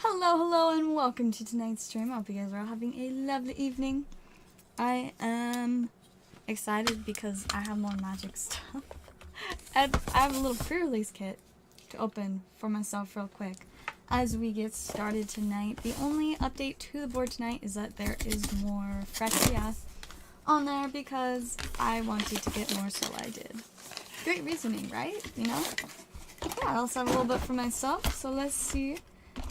Hello, and welcome to tonight's stream. I hope you guys are all having a lovely evening. I am excited because I have more magic stuff. And I have a little pre-release kit to open for myself real quick as we get started tonight. The only update to the board tonight is that there is more Phyrexia on there because I wanted to get more, so I did. Great reasoning, right? You know? Yeah, I also have a little bit for myself, so let's see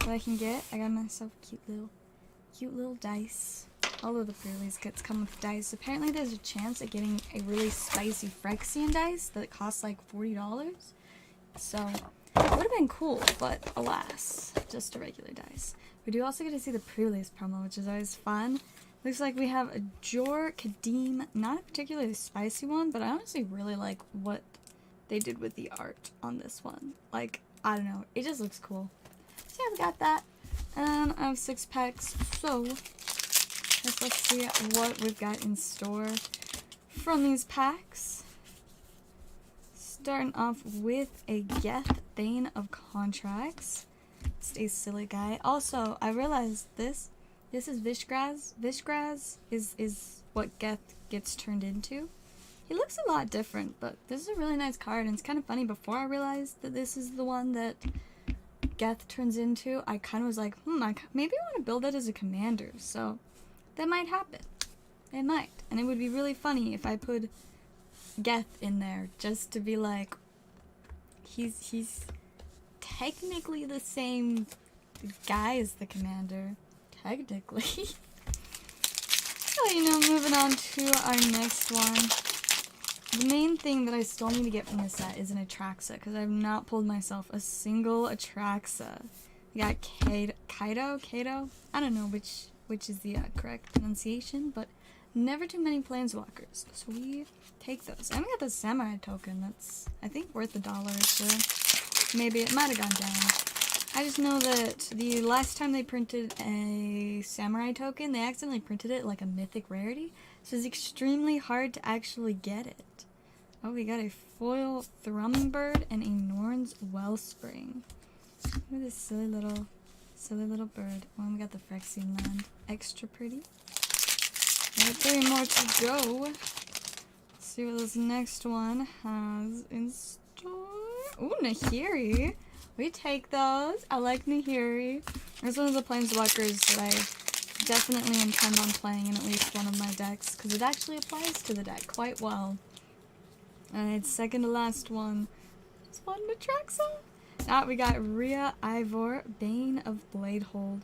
what I can get. I got myself cute little dice. All of the pre-release kits come with dice. Apparently there's a chance at getting a really spicy Phyrexian dice that costs like $40. So it would have been cool, but alas, just a regular dice. We do also get to see the pre-release promo, which is always fun. Looks like we have a Jor Kadim, not a particularly spicy one, but I honestly really like what they did with the art on this one. Like, I don't know, it just looks cool. So yeah, we got that. And I have 6 packs, so let's see what we've got in store from these packs. Starting off with a Geth, Bane of Contracts. Just a silly guy. Also, I realized this is Vishgraz. Vishgraz is what Geth gets turned into. He looks a lot different, but this is a really nice card, and it's kind of funny. Before I realized that this is the one that Geth turns into, I kind of was like, maybe I want to build it as a commander, so that might happen. It might. And it would be really funny if I put Geth in there, just to be like, he's technically the same guy as the commander. Technically. So, moving on to our next one. The main thing that I still need to get from this set is an Atraxa, because I have not pulled myself a single Atraxa. We got Kaito? I don't know which is the correct pronunciation, but never too many Planeswalkers. So we take those. And we got the Samurai token that's, I think, worth $1 or so. Maybe it might have gone down. I just know that the last time they printed a Samurai token, they accidentally printed it like a mythic rarity. So it's extremely hard to actually get it. Oh, we got a foil Thrumming Bird and a Norn's Wellspring. Look at this silly little bird. Oh, and we got the Phyrexian land. Extra pretty. We have 3 more to go. Let's see what this next one has in store. Ooh, Nahiri. We take those. I like Nahiri. There's one of the Planeswalkers that I definitely intend on playing in at least one of my decks, because it actually applies to the deck quite well. And it's second to last one. Just one Atraxa. Now we got Rhea Ivor, Bane of Bladehold.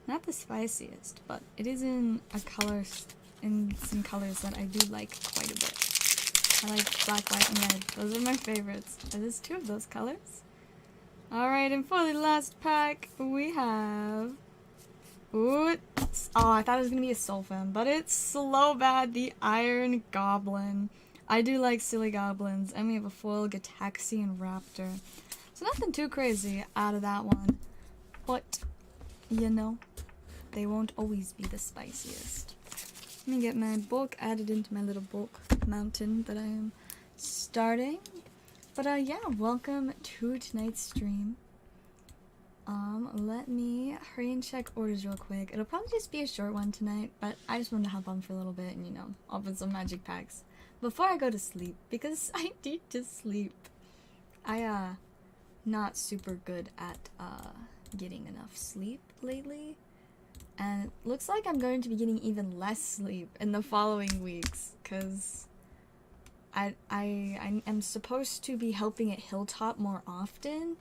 Not the spiciest, but it is in some colors that I do like quite a bit. I like black, white, and red. Those are my favorites. There's 2 of those colors. Alright, and for the last pack, we have... Ooh, I thought it was going to be a Soulfam, but it's Slowbad, the Iron Goblin. I do like silly goblins, and we have a foil Gataxian Raptor. So nothing too crazy out of that one, but, they won't always be the spiciest. Let me get my bulk added into my little bulk mountain that I am starting. But yeah, welcome to tonight's stream. Let me hurry and check orders real quick. It'll probably just be a short one tonight, but I just wanted to hop on for a little bit and, open some magic packs before I go to sleep, because I need to sleep. Not super good at, getting enough sleep lately, and it looks like I'm going to be getting even less sleep in the following weeks, because I am supposed to be helping at Hilltop more often,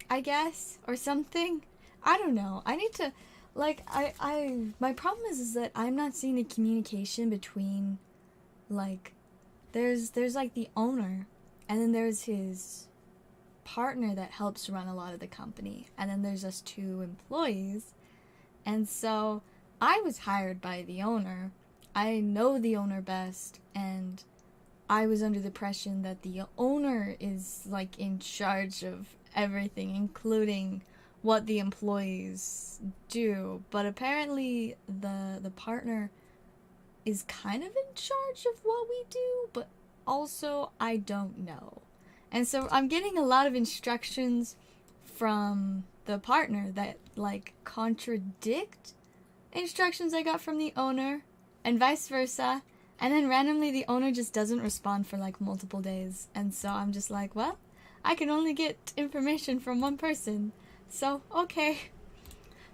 I guess, or something. I don't know. I need to, my problem is that I'm not seeing the communication between, there's the owner, and then there's his partner that helps run a lot of the company, and then there's us 2 employees, and so I was hired by the owner. I know the owner best, and I was under the impression that the owner is, in charge of everything, including what the employees do. But apparently the partner is kind of in charge of what we do, but also I don't know. And so I'm getting a lot of instructions from the partner that like contradict instructions I got from the owner and vice versa, and then randomly the owner just doesn't respond for like multiple days, and so I'm just like, well, I can only get information from one person, so okay.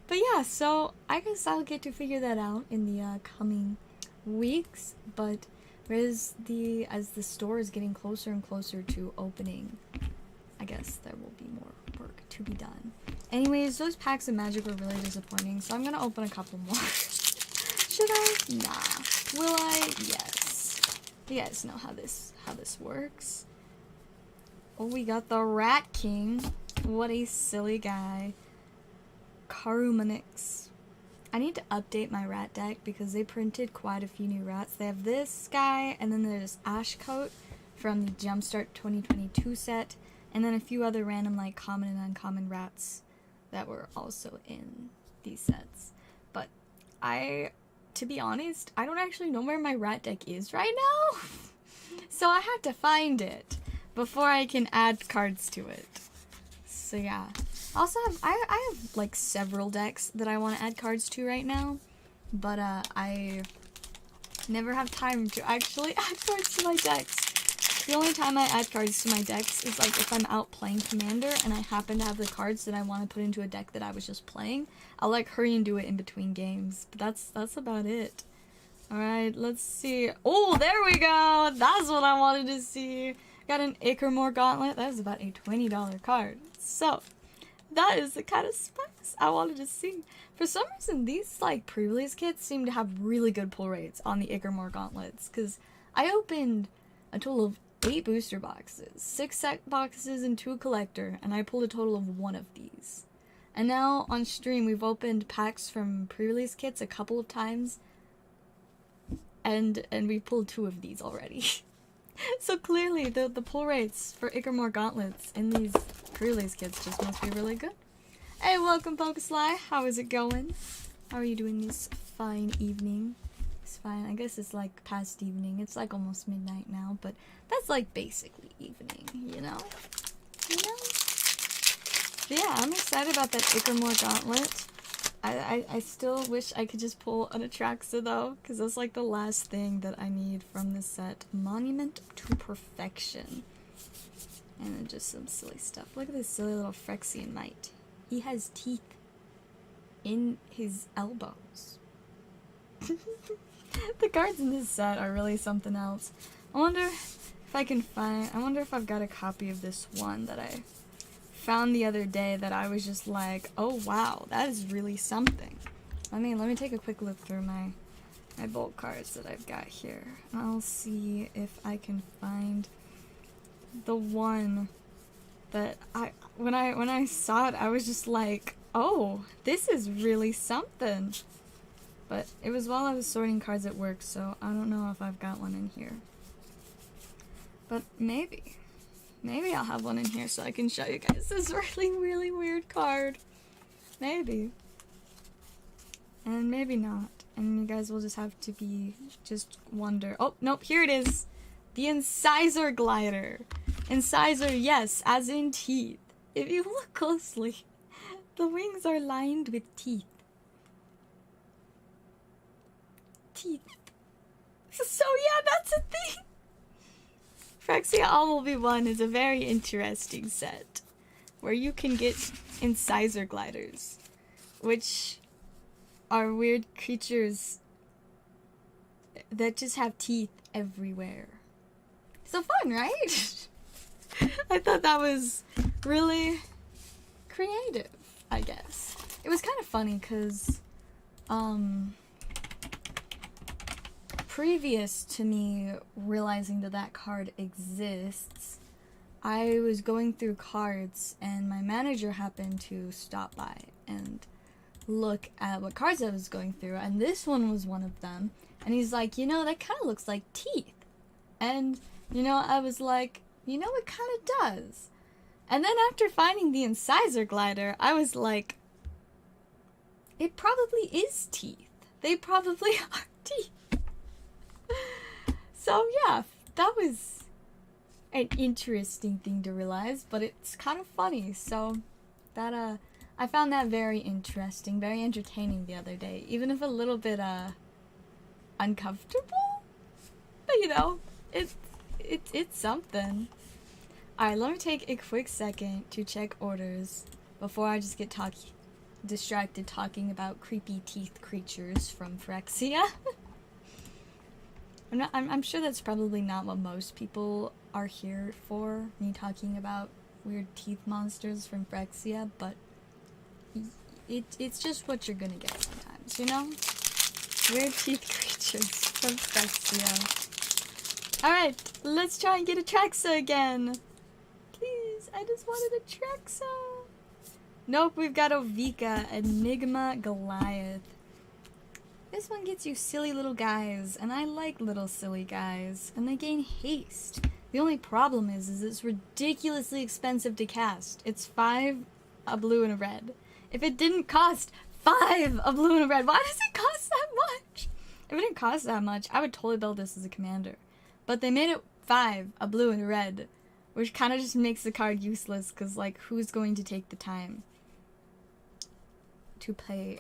But yeah, so I guess I'll get to figure that out in the coming weeks, but as the store is getting closer and closer to opening, I guess there will be more work to be done. Anyways, those packs of magic were really disappointing, so I'm gonna open a couple more. Should I? Nah. Will I? Yes. You guys know how this works. Oh, we got the Rat King. What a silly guy. Karumanix. I need to update my rat deck because they printed quite a few new rats. They have this guy, and then there's Ashcoat from the Jumpstart 2022 set, and then a few other random like common and uncommon rats that were also in these sets. But to be honest, I don't actually know where my rat deck is right now. So I have to find it before I can add cards to it. So yeah. Also, I have like several decks that I want to add cards to right now, but I never have time to actually add cards to my decks. The only time I add cards to my decks is like if I'm out playing Commander and I happen to have the cards that I want to put into a deck that I was just playing. I'll like hurry and do it in between games, but that's about it. Alright, let's see. Oh, there we go! That's what I wanted to see! Got an Acremore Gauntlet. That is about a $20 card. So that is the kind of specs I wanted to see. For some reason, these like pre-release kits seem to have really good pull rates on the Acremore Gauntlets, because I opened a total of 8 booster boxes, 6 set boxes, and 2 collector, and I pulled a total of 1 of these. And now on stream, we've opened packs from pre-release kits a couple of times, and we pulled 2 of these already. So clearly, the pull rates for Acremore Gauntlets in these pre-release kits just must be really good. Hey, welcome, Pokesly. How is it going? How are you doing this fine evening? It's fine. I guess it's like past evening. It's like almost midnight now, but that's like basically evening, you know? You know? But yeah, I'm excited about that Acremore Gauntlet. I still wish I could just pull an Atraxa though, because that's like the last thing that I need from this set. Monument to Perfection. And then just some silly stuff. Look at this silly little Phyrexian Knight. He has teeth in his elbows. The cards in this set are really something else. I wonder if I've got a copy of this one that I found the other day that I was just like, oh wow, that is really something. Let me take a quick look through my bulk cards that I've got here. I'll see if I can find the one that when I saw it, I was just like, oh, this is really something. But it was while I was sorting cards at work, so I don't know if I've got one in here. But maybe I'll have one in here so I can show you guys this really, really weird card. Maybe. And maybe not. And you guys will just have to wonder. Oh, nope, here it is. The Incisor Glider. Incisor, yes, as in teeth. If you look closely, the wings are lined with teeth. Teeth. So yeah, that's a thing. Phyrexia All Will Be One is a very interesting set where you can get Incisor Gliders, which are weird creatures that just have teeth everywhere. So fun, right? I thought that was really creative, I guess. It was kind of funny because previous to me realizing that card exists, I was going through cards and my manager happened to stop by and look at what cards I was going through, and this one was one of them, and he's like, you know, that kind of looks like teeth. And, you know, I was like, you know, it kind of does. And then after finding the Incisor Glider, I was like, it probably is teeth. They probably are teeth. So yeah, that was an interesting thing to realize, but it's kind of funny. So that I found that very interesting, very entertaining the other day, even if a little bit uncomfortable. But you know, it's something. Alright, let me take a quick second to check orders before I just get distracted talking about creepy teeth creatures from Phyrexia. I'm sure that's probably not what most people are here for, me talking about weird teeth monsters from Phyrexia, but it's just what you're gonna get sometimes, you know? Weird teeth creatures from Phyrexia. Alright, let's try and get a Traxa again. Please, I just wanted a Traxa. Nope, we've got Ovika, Enigma, Goliath. This one gets you silly little guys, and I like little silly guys, and they gain haste. The only problem is it's ridiculously expensive to cast. It's 5, a blue, and a red. If it didn't cost 5, a blue, and a red, why does it cost that much? If it didn't cost that much, I would totally build this as a commander. But they made it 5, a blue, and a red, which kind of just makes the card useless, because, like, who's going to take the time to play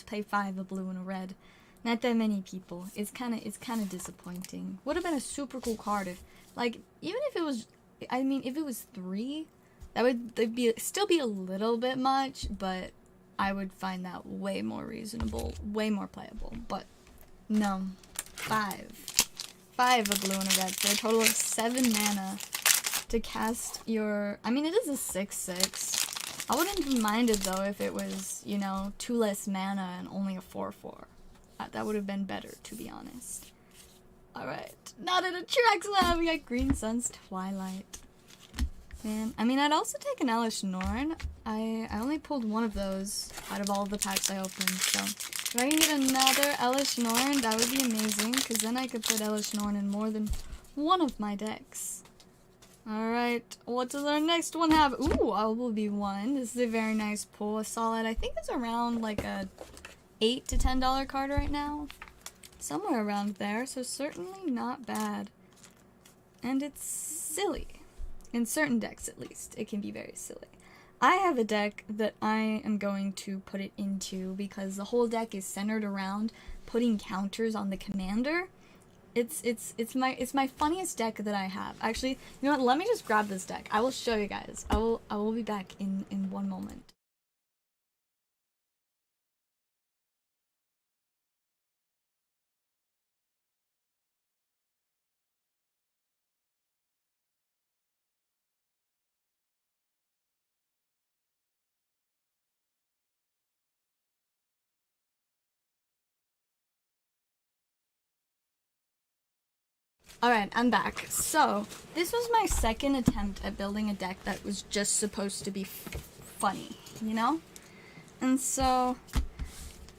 play 5, a blue, and a red? Not that many people. It's kind of disappointing. Would have been a super cool card if, like, even if it was, I mean, if it was 3, that would still be a little bit much, but I would find that way more reasonable, way more playable. But no, 5, a blue and a red for a total of 7 mana to cast your. I mean, it is a 6/6. I wouldn't have minded though if it was, you know, 2 less mana and only a 4/4. That would have been better, to be honest. Alright, not in a Traxa! We got Green Sun's Twilight. Man, I mean, I'd also take an Elish Norn. I only pulled one of those out of all of the packs I opened, so if I can get another Elish Norn, that would be amazing, because then I could put Elish Norn in more than one of my decks. Alright, what does our next one have? Ooh, I will be one. This is a very nice pull. A solid, I think it's around like a $8 to $10 card right now. Somewhere around there, so certainly not bad. And it's silly. In certain decks, at least, it can be very silly. I have a deck that I am going to put it into because the whole deck is centered around putting counters on the commander. It's my funniest deck that I have. Actually, you know what? Let me just grab this deck. I will show you guys. I will be back in one moment. Alright, I'm back. So, this was my second attempt at building a deck that was just supposed to be funny, you know? And so,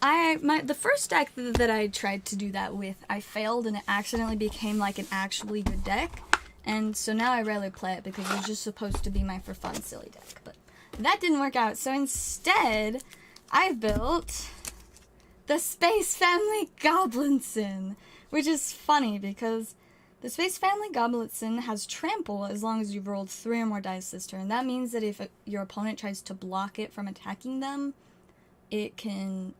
the first deck that I tried to do that with, I failed and it accidentally became like an actually good deck. And so now I rarely play it because it was just supposed to be my for fun silly deck. But that didn't work out. So instead, I built the Space Family Goblinson, which is funny because the Space Family Goblinson has trample as long as you've rolled 3 or more dice this turn. That means that if your opponent tries to block it from attacking them, it can,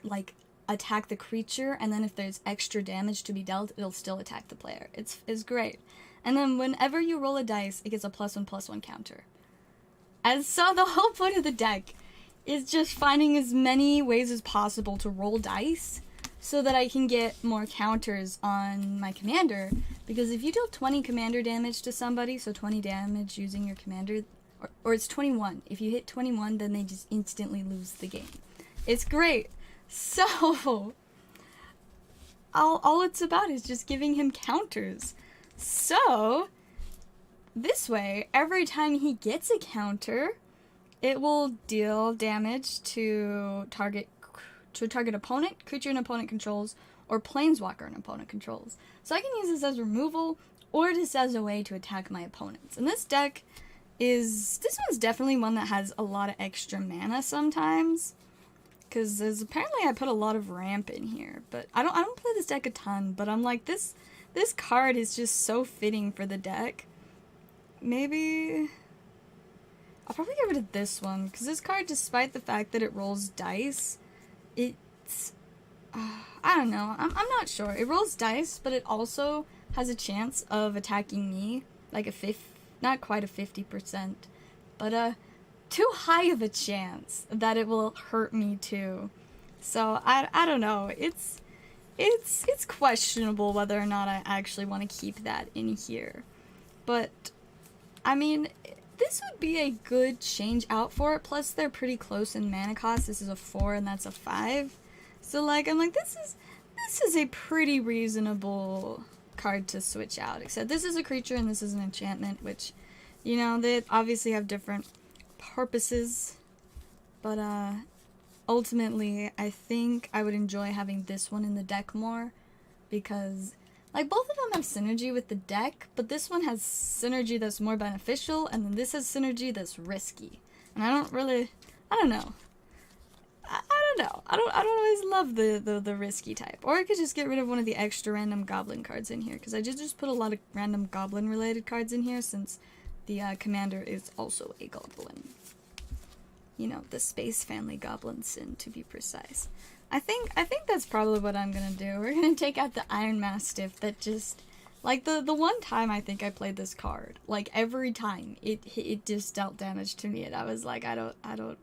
like, attack the creature, and then if there's extra damage to be dealt, it'll still attack the player. It's great. And then whenever you roll a dice, it gets a +1/+1 counter. And so the whole point of the deck is just finding as many ways as possible to roll dice so that I can get more counters on my commander, because if you deal 20 commander damage to somebody, so 20 damage using your commander, or it's 21. If you hit 21, then they just instantly lose the game. It's great. So, all it's about is just giving him counters. So, this way, every time he gets a counter, it will deal damage to target opponent, creature an opponent controls, or planeswalker an opponent controls. So I can use this as removal, or just as a way to attack my opponents. And this one's definitely one that has a lot of extra mana sometimes, because apparently I put a lot of ramp in here, but I don't play this deck a ton, but I'm like, this card is just so fitting for the deck. Maybe I'll probably get rid of this one, because this card, despite the fact that it rolls dice, it's, I don't know, I'm not sure. It rolls dice, but it also has a chance of attacking me, like not quite a 50%, but too high of a chance that it will hurt me too. So, I don't know, it's questionable whether or not I actually want to keep that in here. But, I mean, this would be a good change out for it, plus they're pretty close in mana cost. This is a 4 and that's a 5. So, like, I'm like, this is a pretty reasonable card to switch out, except this is a creature and this is an enchantment, which, you know, they obviously have different purposes, but, ultimately, I think I would enjoy having this one in the deck more, because, like, both of them have synergy with the deck, but this one has synergy that's more beneficial, and then this has synergy that's risky. And I don't know. I don't know. I don't always love the risky type. Or I could just get rid of one of the extra random goblin cards in here, because I just put a lot of random goblin related cards in here, since the commander is also a goblin. You know, the Space Family Goblin Sin, to be precise. I think that's probably what I'm gonna do. We're gonna take out the Iron Mastiff that just, like, the one time I think I played this card, like, every time, it just dealt damage to me, and I was like, I don't,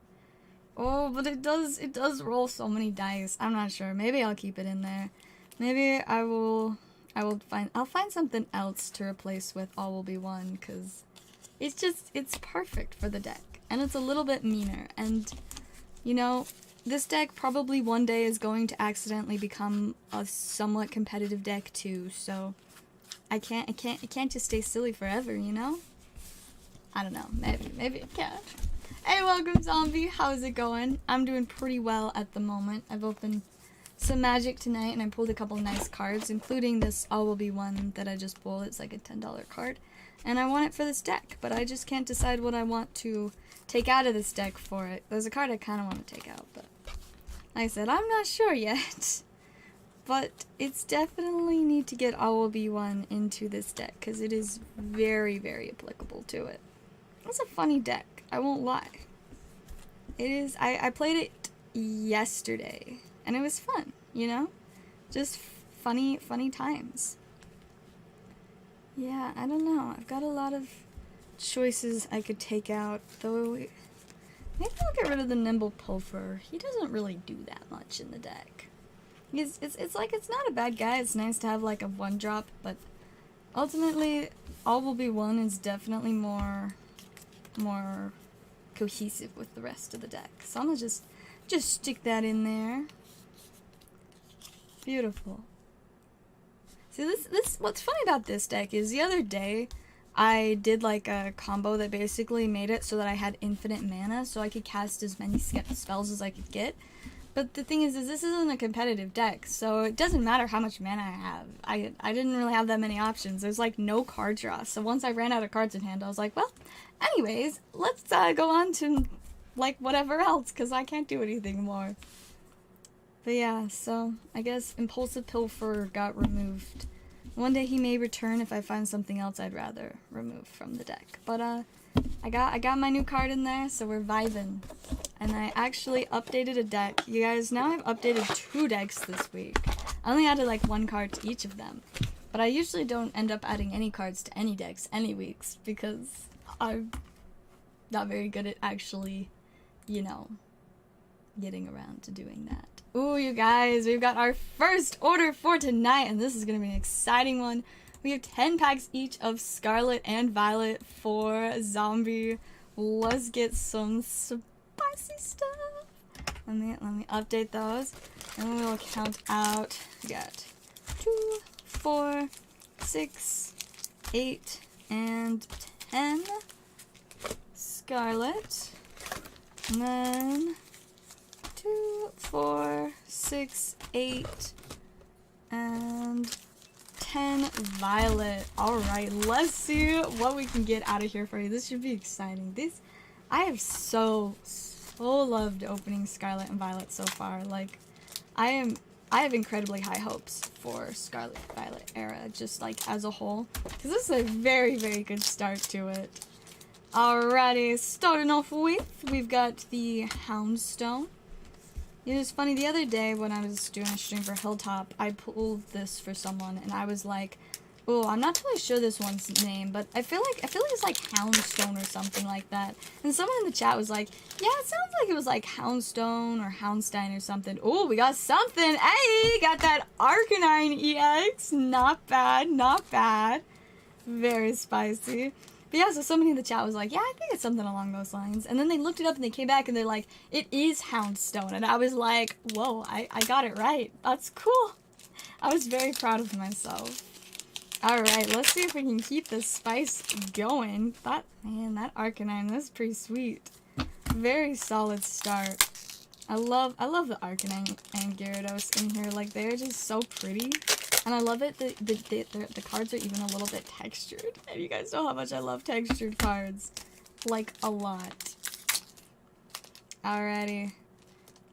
oh, but it does roll so many dice. I'm not sure. Maybe I'll keep it in there. Maybe I'll find something else to replace with All Will Be One, because it's perfect for the deck. And it's a little bit meaner, and, you know, this deck probably one day is going to accidentally become a somewhat competitive deck too, so it can't just stay silly forever, you know? I don't know, maybe it can. Hey, welcome Zombie, how's it going? I'm doing pretty well at the moment. I've opened some Magic tonight, and I pulled a couple nice cards, including this All Will Be One that I just pulled. It's like a $10 card, and I want it for this deck, but I just can't decide what I want to take out of this deck for it. There's a card I kind of want to take out, but like I said, I'm not sure yet. But it's definitely need to get All Will Be One into this deck, because it is very, very applicable to it. It's a funny deck, I won't lie. It is, I played it yesterday, and it was fun, you know? Just funny times. Yeah, I don't know, I've got a lot of choices I could take out, though. Maybe I'll get rid of the Nimble Pilfer. He doesn't really do that much in the deck. It's like, it's not a bad guy. It's nice to have like a 1-drop, but ultimately All Will Be One is definitely more cohesive with the rest of the deck. So I'm gonna just stick that in there. Beautiful. See, this what's funny about this deck is the other day I did like a combo that basically made it so that I had infinite mana, so I could cast as many spells as I could get. But the thing is this isn't a competitive deck, so it doesn't matter how much mana I have. I didn't really have that many options. There's like no card draw, so once I ran out of cards in hand, I was like, well, anyways, let's go on to like whatever else, because I can't do anything more. But yeah, so I guess Impulsive Pilfer got removed. One day he may return if I find something else I'd rather remove from the deck. But I got my new card in there, so we're vibing. And I actually updated a deck. You guys, now I've updated 2 decks this week. I only added like 1 card to each of them. But I usually don't end up adding any cards to any decks any weeks, because I'm not very good at actually, you know, getting around to doing that. Ooh, you guys, we've got our first order for tonight, and this is going to be an exciting one. We have 10 packs each of Scarlet and Violet for Zombie. Let's get some spicy stuff. Let me update those, and we will count out. We got 2, 4, 6, 8, and 10 Scarlet, and then 2, 4, 6, 8, and 10 Violet. Alright, let's see what we can get out of here for you. This should be exciting. I have so loved opening Scarlet and Violet so far. Like, I have incredibly high hopes for Scarlet Violet era, just like as a whole, because this is a very, very good start to it. Alrighty, starting off with, we've got the Houndstone. It was funny, the other day when I was doing a stream for Hilltop, I pulled this for someone, and I was like, oh, I'm not totally sure this one's name, but I feel like it's like Houndstone or something like that. And someone in the chat was like, yeah, it sounds like it was like Houndstone or Houndstein or something. Oh, we got something. Hey, got that Arcanine EX. Not bad, not bad. Very spicy. But yeah, so somebody in the chat was like, yeah, I think it's something along those lines. And then they looked it up and they came back and they're like, it is Houndstone. And I was like, whoa, I got it right. That's cool. I was very proud of myself. Alright, let's see if we can keep this spice going. That Arcanine, that's pretty sweet. Very solid start. I love the Arcanine and Gyarados in here. Like, they're just so pretty. And I love it that the cards are even a little bit textured. And you guys know how much I love textured cards. Like, a lot. Alrighty.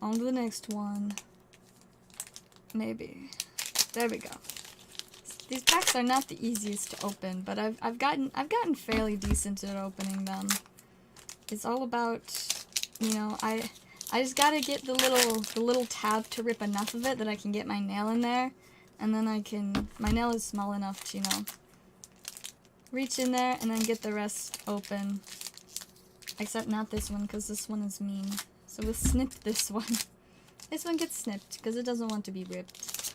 On to the next one. Maybe. There we go. These packs are not the easiest to open, but I've gotten fairly decent at opening them. It's all about, you know, I just gotta get the little tab to rip enough of it that I can get my nail in there, and then my nail is small enough to, you know, reach in there and then get the rest open. Except not this one, because this one is mean. So we'll snip this one. This one gets snipped, because it doesn't want to be ripped.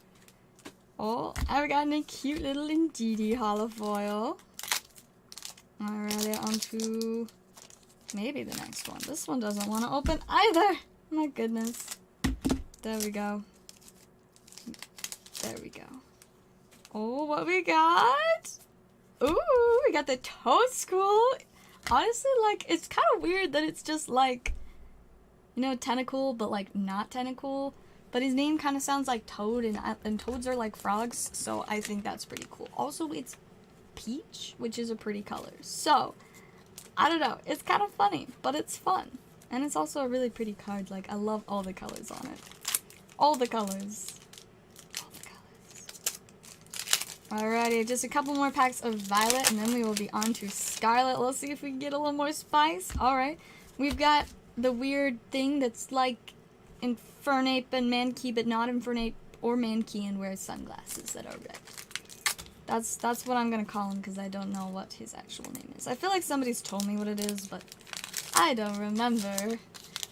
Oh, I've gotten a cute little Indeedee holofoil. Alrighty, on to maybe the next one. This one doesn't want to open either. My goodness. There we go. There we go. Oh, what we got? Ooh, we got the Toad School. Honestly, like, it's kind of weird that it's just like, you know, tentacle, but like not tentacle. But his name kind of sounds like Toad, and toads are like frogs, so I think that's pretty cool. Also, it's peach, which is a pretty color. So, I don't know. It's kind of funny, but it's fun. And it's also a really pretty card. Like, I love all the colors on it. All the colors. All the colors. Alrighty, just a couple more packs of Violet, and then we will be on to Scarlet. Let's see if we can get a little more spice. Alright, we've got the weird thing that's like Infernape and Mankey, but not Infernape or Mankey, and wears sunglasses that are red. That's what I'm gonna call him, because I don't know what his actual name is. I feel like somebody's told me what it is, but I don't remember.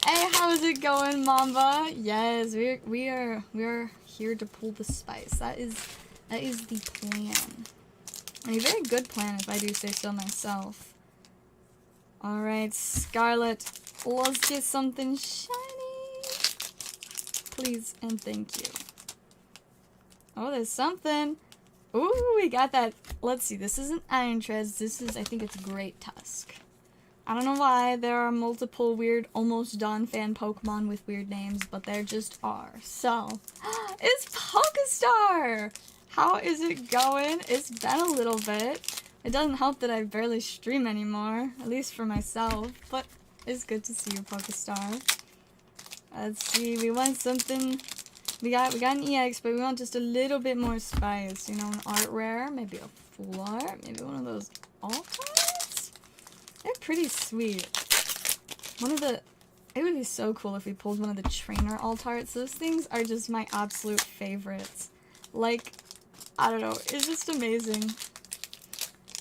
Hey, how's it going, Mamba? Yes, we are here to pull the spice. That is the plan. A very good plan, if I do say so myself. Alright, Scarlet. Let's get something shiny. Please and thank you. Oh, there's something. Ooh, we got that. Let's see, this isn't Iron Treads. This is, I think it's Great Tusk. I don't know why there are multiple weird, almost Dawn fan Pokemon with weird names, but there just are. So, it's Pokestar! How is it going? It's been a little bit. It doesn't help that I barely stream anymore, at least for myself, but it's good to see you, Pokestar. Let's see, we want something. We got an EX, but we want just a little bit more spice. You know, an art rare, maybe a full art, maybe one of those alt arts. They're pretty sweet. It would be so cool if we pulled one of the trainer alt arts. Those things are just my absolute favorites. Like, I don't know, it's just amazing.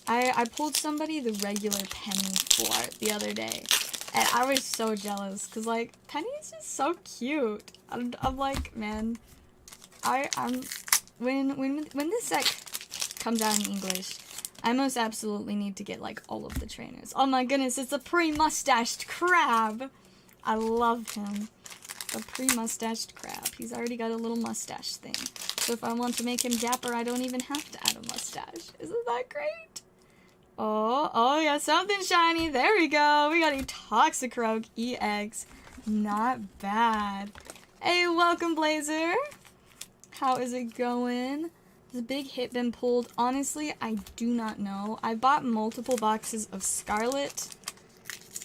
I pulled somebody the regular Penny full art the other day. And I was so jealous, because, like, Penny is just so cute. I'm like, man, when this set comes out in English, I most absolutely need to get, like, all of the trainers. Oh my goodness, it's a pre-mustached crab! I love him. The pre-mustached crab. He's already got a little mustache thing. So if I want to make him dapper, I don't even have to add a mustache. Isn't that great? Oh yeah, something shiny. There we go. We got a Toxicroak EX. Not bad. Hey, welcome, Blazer. How is it going? Has a big hit been pulled? Honestly, I do not know. I bought multiple boxes of Scarlet,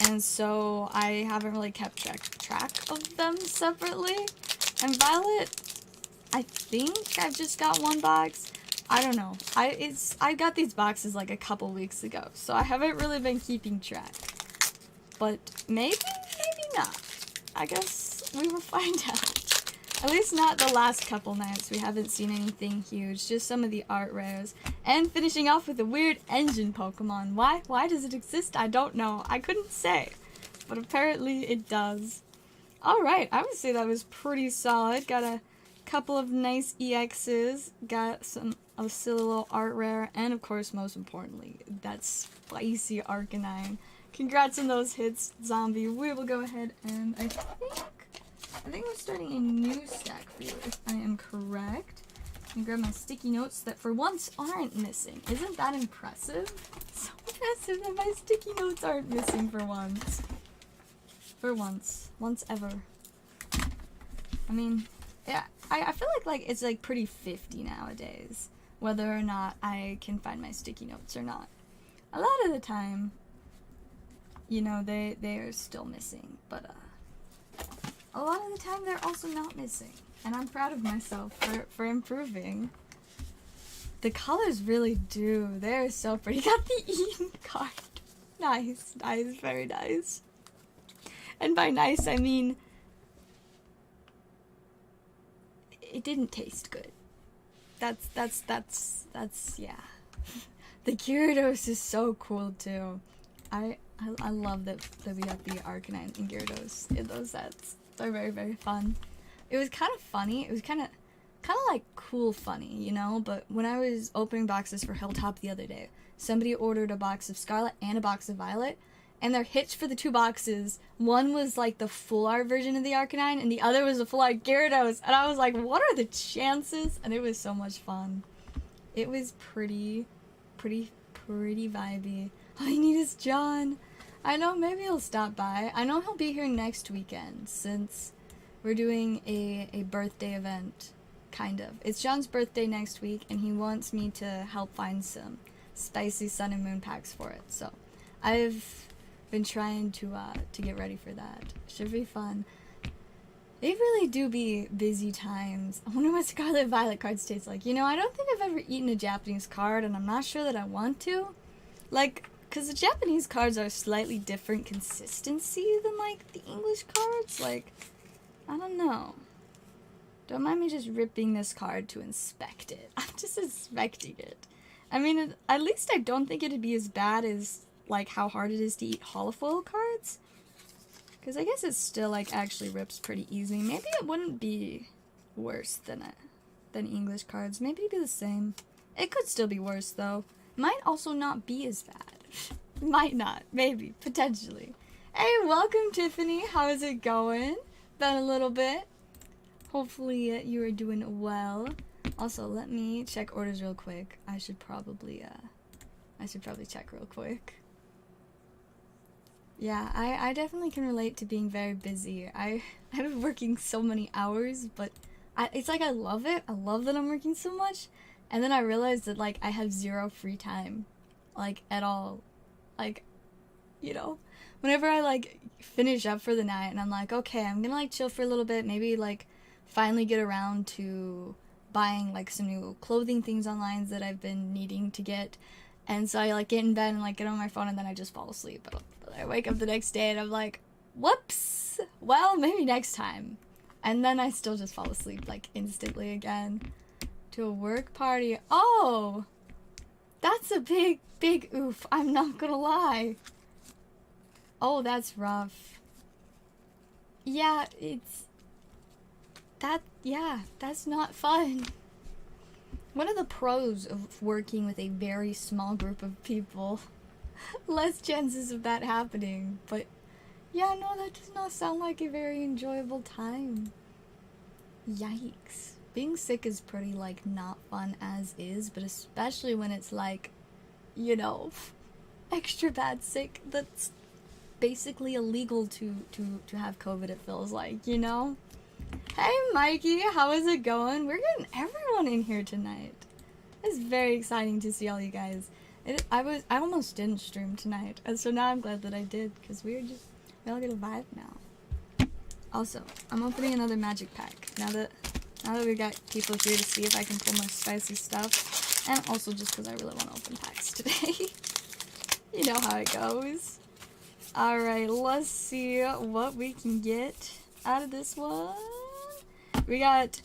and so I haven't really kept track of them separately. And Violet, I think I've just got one box. I don't know. I got these boxes like a couple weeks ago, so I haven't really been keeping track. but maybe not. I guess we will find out. At least not the last couple nights. We haven't seen anything huge, just some of the art rares. And finishing off with a weird engine Pokemon. Why? Why does it exist? I don't know. I couldn't say. But apparently it does. Alright, I would say that was pretty solid. Got a couple of nice EXs. Got a silly little art rare. And of course, most importantly, that spicy Arcanine. Congrats on those hits, Zombie. We will go ahead and I think we're starting a new stack for you, if I am correct. And grab my sticky notes that for once aren't missing. Isn't that impressive? So impressive that my sticky notes aren't missing for once. For once. Once ever. I mean, yeah, I feel like it's like pretty 50 nowadays. Whether or not I can find my sticky notes or not. A lot of the time, you know, they are still missing. But, a lot of the time they're also not missing. And I'm proud of myself for improving. The colors really do. They're so pretty. Got the Eden card. Nice, nice, very nice. And by nice, I mean it didn't taste good. That's yeah. The Gyarados is so cool too. I love that we got the Arcanine and Gyarados in those sets. They're very, very fun. It was kind of funny. It was kind of like cool funny, you know? But when I was opening boxes for Hilltop the other day, somebody ordered a box of Scarlet and a box of Violet, and their hitch for the two boxes, one was like the full art version of the Arcanine, and the other was a full art Gyarados. And I was like, what are the chances? And it was so much fun. It was pretty vibey. All you need is John. I know, maybe he'll stop by. I know he'll be here next weekend, since we're doing a birthday event, kind of. It's John's birthday next week, and he wants me to help find some spicy Sun and Moon packs for it. So, I've been trying to get ready for that. Should be fun. They really do be busy times. I wonder what Scarlet Violet cards taste like. You know, I don't think I've ever eaten a Japanese card, and I'm not sure that I want to. Like, because the Japanese cards are slightly different consistency than, like, the English cards. Like, I don't know. Don't mind me just ripping this card to inspect it. I'm just inspecting it. I mean, at least I don't think it'd be as bad as, like, how hard it is to eat holofoil cards. Because I guess it still, like, actually rips pretty easy. Maybe it wouldn't be worse than English cards. Maybe it'd be the same. It could still be worse, though. Might also not be as bad. Might not. Maybe. Potentially. Hey, welcome, Tiffany. How is it going? Been a little bit. Hopefully you are doing well. Also, let me check orders real quick. I should probably check real quick. Yeah, I definitely can relate to being very busy. I've been working so many hours, but it's like I love it. I love that I'm working so much. And then I realized that, like, I have zero free time. Like, at all. Like, you know, whenever I, like, finish up for the night and I'm like, okay, I'm gonna, like, chill for a little bit, maybe, like, finally get around to buying, like, some new clothing things online that I've been needing to get. And so I, like, get in bed and, like, get on my phone and then I just fall asleep. I wake up the next day and I'm like, whoops, well, maybe next time. And then I still just fall asleep, like, instantly again. To a work party. Oh! That's a big oof. I'm not gonna lie. Oh, that's rough. Yeah, that's not fun. One of the pros of working with a very small group of people, less chances of that happening, but yeah, no, that does not sound like a very enjoyable time. Yikes. Being sick is pretty, like, not fun as is, but especially when it's, like, you know, extra bad sick, that's basically illegal to have COVID, it feels like, you know? Hey, Mikey, how is it going? We're getting everyone in here tonight. It's very exciting to see all you guys. I almost didn't stream tonight, and so now I'm glad that I did, because we all get a vibe now. Also, I'm opening another magic pack, now that we got people here to see if I can pull more spicy stuff, and also just because I really want to open packs today. You know how it goes. Alright, let's see what we can get out of this one. We got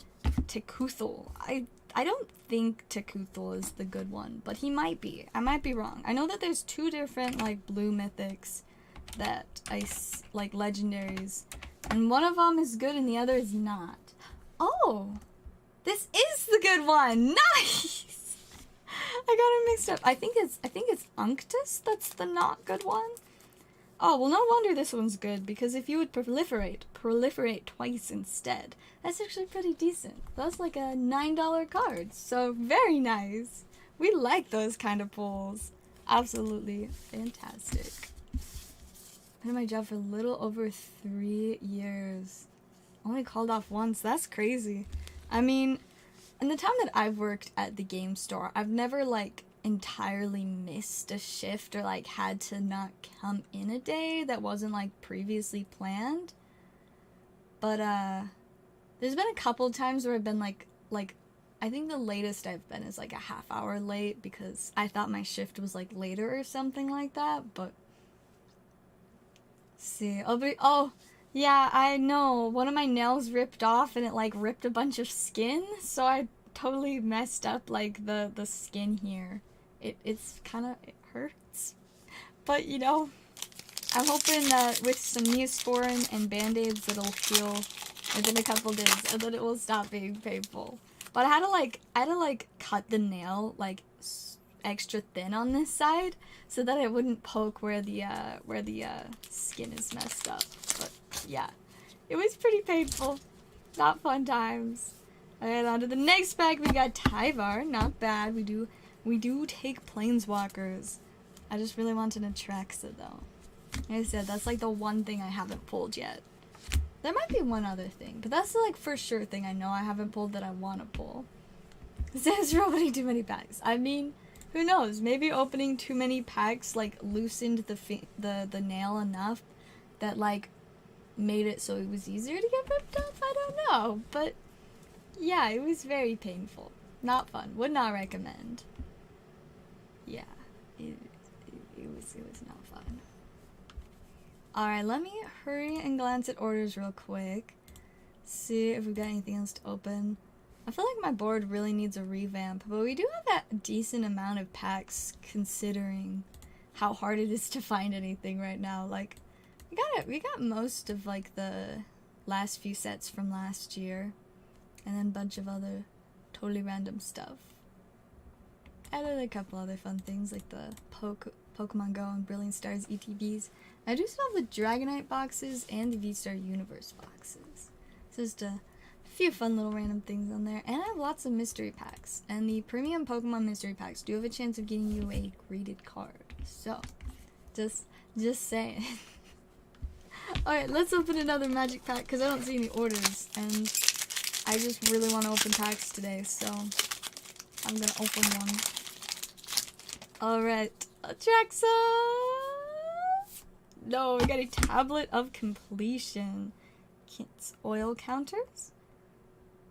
Tekuthel. I don't think Tekuthel is the good one, but he might be. I might be wrong. I know that there's two different, like, blue mythics that like, legendaries. And one of them is good and the other is not. Oh! This is the good one! Nice! I got it mixed up. I think it's Unctus that's the not good one. Oh, well, no wonder this one's good, because if you would proliferate twice instead, that's actually pretty decent. That's like a $9 card, so very nice. We like those kind of pulls. Absolutely fantastic. Been in my job for a little over 3 years. Only called off once. That's crazy. I mean, in the time that I've worked at the game store, I've never, like, entirely missed a shift or, like, had to not come in a day that wasn't, like, previously planned. But, there's been a couple times where I've been, like, I think the latest I've been is, like, a half hour late because I thought my shift was, like, later or something like that, but... See, oh, yeah, I know, one of my nails ripped off and it, like, ripped a bunch of skin, so I totally messed up, like, the skin here. It's kind of, it hurts. But, you know, I'm hoping that with some Neosporin and Band-Aids it'll heal within a couple days and then it will stop being painful. But I had to, like, cut the nail, like, extra thin on this side so that it wouldn't poke where the skin is messed up. But, yeah, it was pretty painful. Not fun times. Alright, on to the next pack. We got Tyvar. Not bad. We do take planeswalkers. I just really wanted a Traxa though. Like I said, that's like the one thing I haven't pulled yet. There might be one other thing, but that's the like for sure thing I know I haven't pulled that I want to pull. There's opening too many packs. I mean, who knows? Maybe opening too many packs like loosened the nail enough that like made it so it was easier to get ripped off. I don't know, but yeah, it was very painful. Not fun. Would not recommend. Yeah, it was not fun. Alright, let me hurry and glance at orders real quick. See if we've got anything else to open. I feel like my board really needs a revamp, but we do have a decent amount of packs considering how hard it is to find anything right now. Like, we got most of like the last few sets from last year, and then a bunch of other totally random stuff. Added a couple other fun things like the Pokemon Go and Brilliant Stars ETBs. I do still have the Dragonite boxes and the V-Star Universe boxes. So just a few fun little random things on there. And I have lots of mystery packs. And the premium Pokemon mystery packs do have a chance of getting you a graded card. So, just saying. Alright, let's open another magic pack because I don't see any orders. And I just really want to open packs today, so I'm gonna open one. Alright, Atraxa! No, we got a Tablet of Completion. It's oil counters.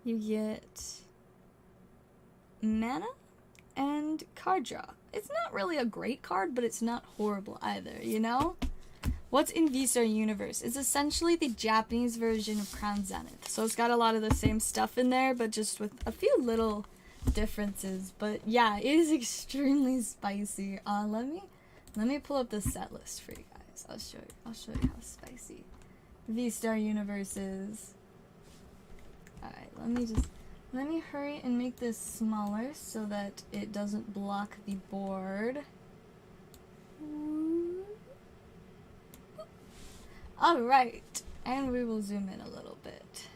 You get mana and card draw. It's not really a great card, but it's not horrible either, you know? What's in V-Star Universe? It's essentially the Japanese version of Crown Zenith. So it's got a lot of the same stuff in there, but just with a few little differences. But yeah, it is extremely spicy. Let me pull up the set list for you guys. I'll show you how spicy V-Star Universe is. Alright, let me hurry and make this smaller so that it doesn't block the board. Alright, and we will zoom in a little bit.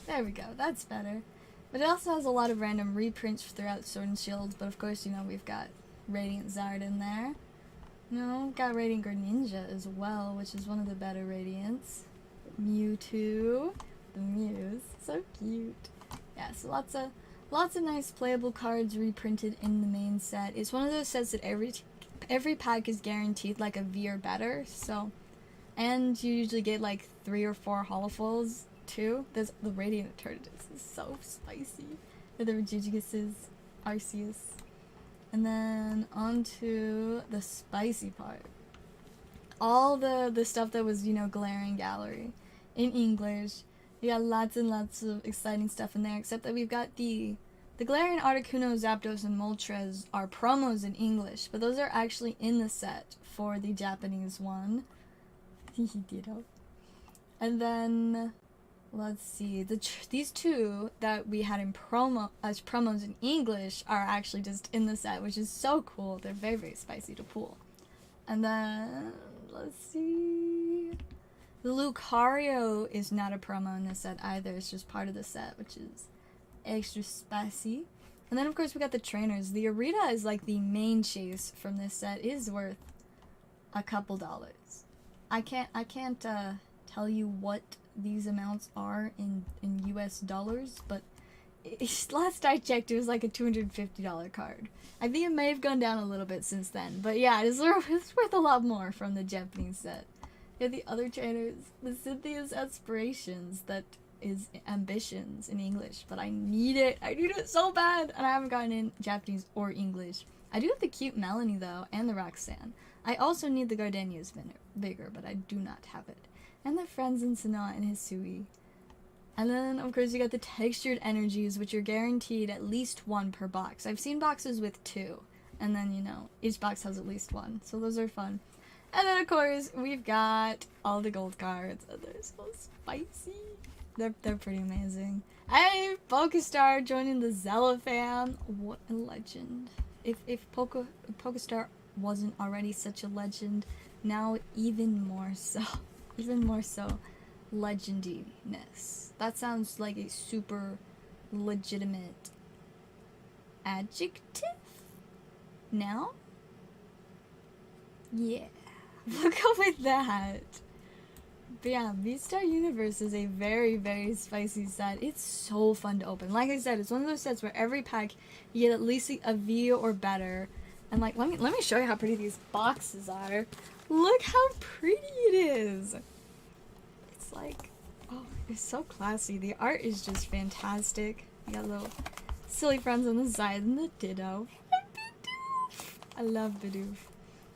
There we go, that's better. But it also has a lot of random reprints throughout Sword and Shield, but of course, you know, we've got Radiant Zard in there. You know, we've got Radiant Greninja as well, which is one of the better Radiants. Mewtwo, the Mews, so cute. Yeah, so lots of nice playable cards reprinted in the main set. It's one of those sets that every pack is guaranteed like a V or better, so... And you usually get like 3 or 4 holofulls too. There's the Radiant Eternatus is so spicy. Or the Regigiuses, Arceus. And then on to the spicy part. all the stuff that was, you know, glaring gallery in English. We got lots and lots of exciting stuff in there, except that we've got the Galarian, Articuno, Zapdos, and Moltres are promos in English, but those are actually in the set for the Japanese one. Ditto. And then, let's see, these two that we had in as promos in English are actually just in the set, which is so cool. They're very, very spicy to pull. And then, let's see... The Lucario is not a promo in this set either. It's just part of the set, which is extra spicy. And then, of course, we got the trainers. The Arita is like the main chase from this set. It is worth a couple dollars. I can't tell you what these amounts are in US dollars, but last I checked, it was like a $250 card. I think it may have gone down a little bit since then, but yeah, it's worth a lot more from the Japanese set. Yeah, the other trainers, the Cynthia's Aspirations, that is Ambitions in English, but I need it so bad, and I haven't gotten in Japanese or English. I do have the cute Melanie, though, and the Roxanne. I also need the Gardenia's Vigor, but I do not have it. And the Friends in Sanoa and Hisui. And then, of course, you got the Textured Energies, which are guaranteed at least one per box. I've seen boxes with 2, and then, you know, each box has at least 1, so those are fun. And then, of course, we've got all the gold cards, and they're so spicy. They're pretty amazing. Hey, Pokestar joining the Zella fam. What a legend. If Pokestar wasn't already such a legend, now even more so. Even more so. Legendiness. That sounds like a super legitimate adjective? Now? Yeah. We'll go with that. But yeah, V-Star Universe is a very, very spicy set. It's so fun to open. Like I said, it's one of those sets where every pack you get at least a V or better. And like, let me show you how pretty these boxes are. Look how pretty it is. It's like, oh, it's so classy. The art is just fantastic. You got little silly friends on the side and the Ditto. I love Bidoof.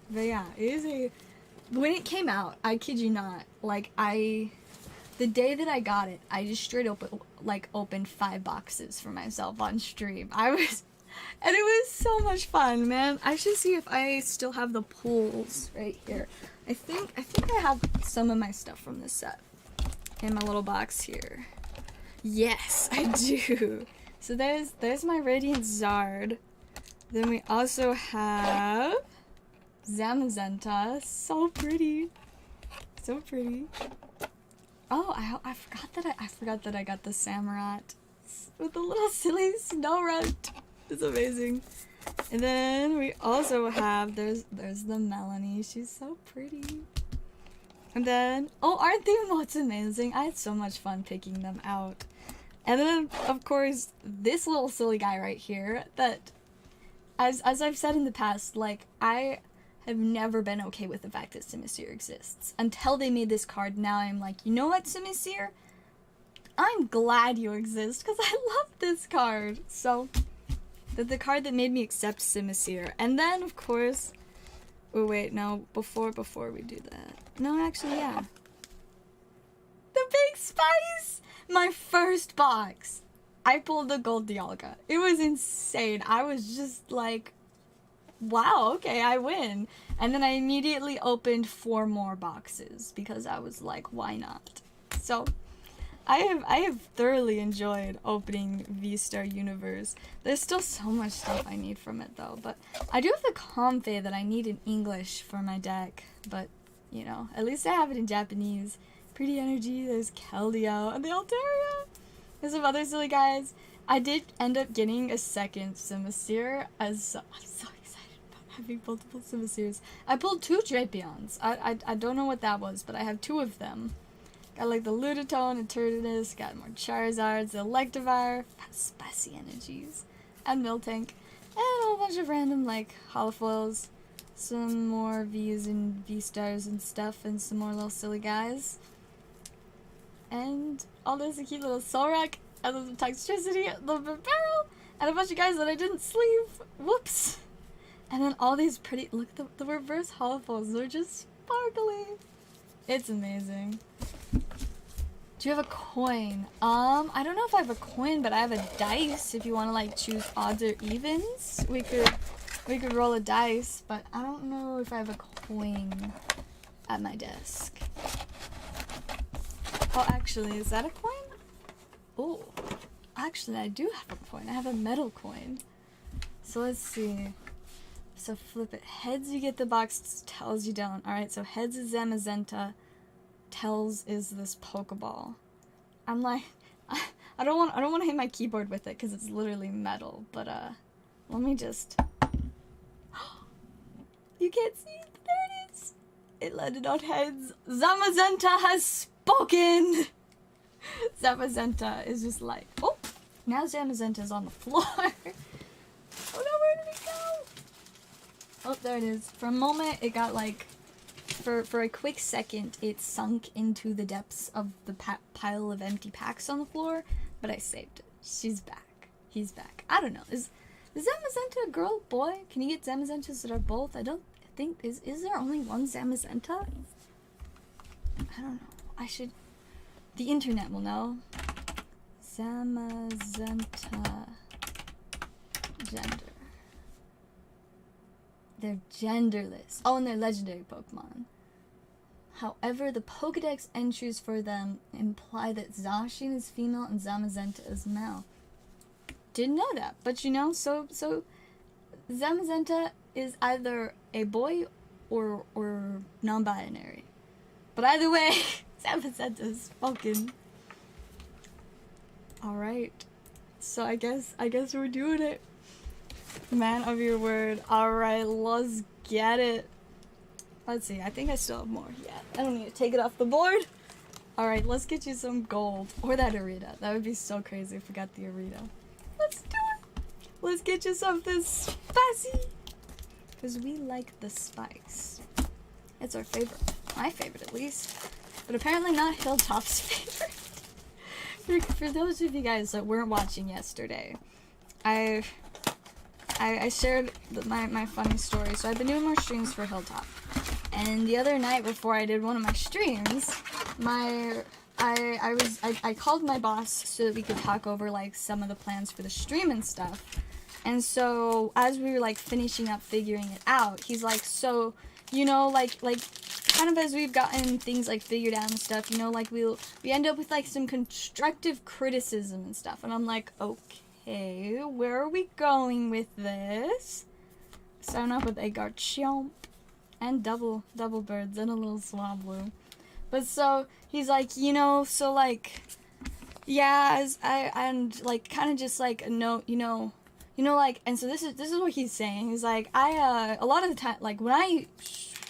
But yeah, it is a... When it came out, I kid you not, like, the day that I got it, I just straight opened 5 boxes for myself on stream. And it was so much fun, man. I should see if I still have the pulls right here. I think I have some of my stuff from this set in my little box here. Yes, I do. So there's my Radiant Zard. Then we also have Zamazenta, so pretty, so pretty. Oh, I forgot that I got the Samurott with the little silly Snorunt. It's amazing. And then we also have there's the Melanie. She's so pretty. And then aren't the emotes amazing? I had so much fun picking them out. And then of course this little silly guy right here that, as I've said in the past, like I have never been okay with the fact that Simisear exists. Until they made this card, now I'm like, you know what, Simisear? I'm glad you exist, because I love this card. So, the card that made me accept Simisear. And then, of course... Oh, wait, no, before we do that. No, actually, yeah. The Big Spice! My first box! I pulled the Gold Dialga. It was insane. I was just like... Wow, okay, I win. And then I immediately opened 4 more boxes because I was like, why not? So I have thoroughly enjoyed opening V-Star Universe. There's still so much stuff I need from it though, but I do have the Comfey that I need in English for my deck, but you know, at least I have it in Japanese. Pretty Energy, there's Keldeo, and the Altaria. There's some other silly guys. I did end up getting a second Simisear I'm so excited about having multiple Simisears. I pulled 2 Drapions. I don't know what that was, but I have 2 of them. Got like the Ludotone and Turtles, got more Charizards, the Electivire, Spicy Energies, and Miltank, and a whole bunch of random like holofoils, some more V's and V-Stars and stuff, and some more little silly guys. And all this cute little Solrock, and then the Toxtricity, a little bit of Barrel, and a bunch of guys that I didn't sleeve. Whoops! And then all these pretty, look at the reverse holofoils, they're just sparkly. It's amazing. Do you have a coin? I don't know if I have a coin, but I have a dice if you want to like choose odds or evens. We could roll a dice, but I don't know if I have a coin at my desk. Oh, actually, is that a coin? Oh, actually, I do have a coin. I have a metal coin. So let's see. So flip it. Heads, you get the box. Tails, you don't. Alright, so heads is Zamazenta. Tails is this Pokeball. I'm like, I don't want to hit my keyboard with it because it's literally metal. But let me just. You can't see it. There it is. It landed on heads. Zamazenta has spoken. Zamazenta is just like, oh, now Zamazenta is on the floor. Oh no, where did it go? Oh, there it is. For a moment, it got like, for a quick second, it sunk into the depths of the pile of empty packs on the floor, but I saved it. She's back. He's back. I don't know. Is Zamazenta a girl, boy? Can you get Zamazentas that are both? I don't think, is there only one Zamazenta? I don't know. I should, the internet will know. Zamazenta gender. They're genderless. Oh, and they're legendary Pokemon. However, the Pokedex entries for them imply that Zacian is female and Zamazenta is male. Didn't know that, but you know, so Zamazenta is either a boy or non-binary. But either way, Zamazenta is spoken. All right, so I guess we're doing it. Man of your word. Alright, let's get it. Let's see, I think I still have more. Yeah, I don't need to take it off the board. Alright, let's get you some gold. Or that Arita. That would be so crazy if we got the Arita. Let's do it. Let's get you something spicy. Because we like the spice. It's our favorite. My favorite, at least. But apparently not Hilltop's favorite. For those of you guys that weren't watching yesterday, I shared my funny story. So I've been doing more streams for Hilltop, and the other night before I did one of my streams, I called my boss so that we could talk over like some of the plans for the stream and stuff. And so as we were like finishing up figuring it out, he's like, so you know, like kind of as we've gotten things like figured out and stuff, you know, like we end up with like some constructive criticism and stuff. And I'm like, okay, where are we going with this? Starting off with a Garchomp and double birds and a little Swablu. But so he's like, you know, so like, yeah, and like kind of just like no, you know, like, and so this is what he's saying. He's like, a lot of the time, like when I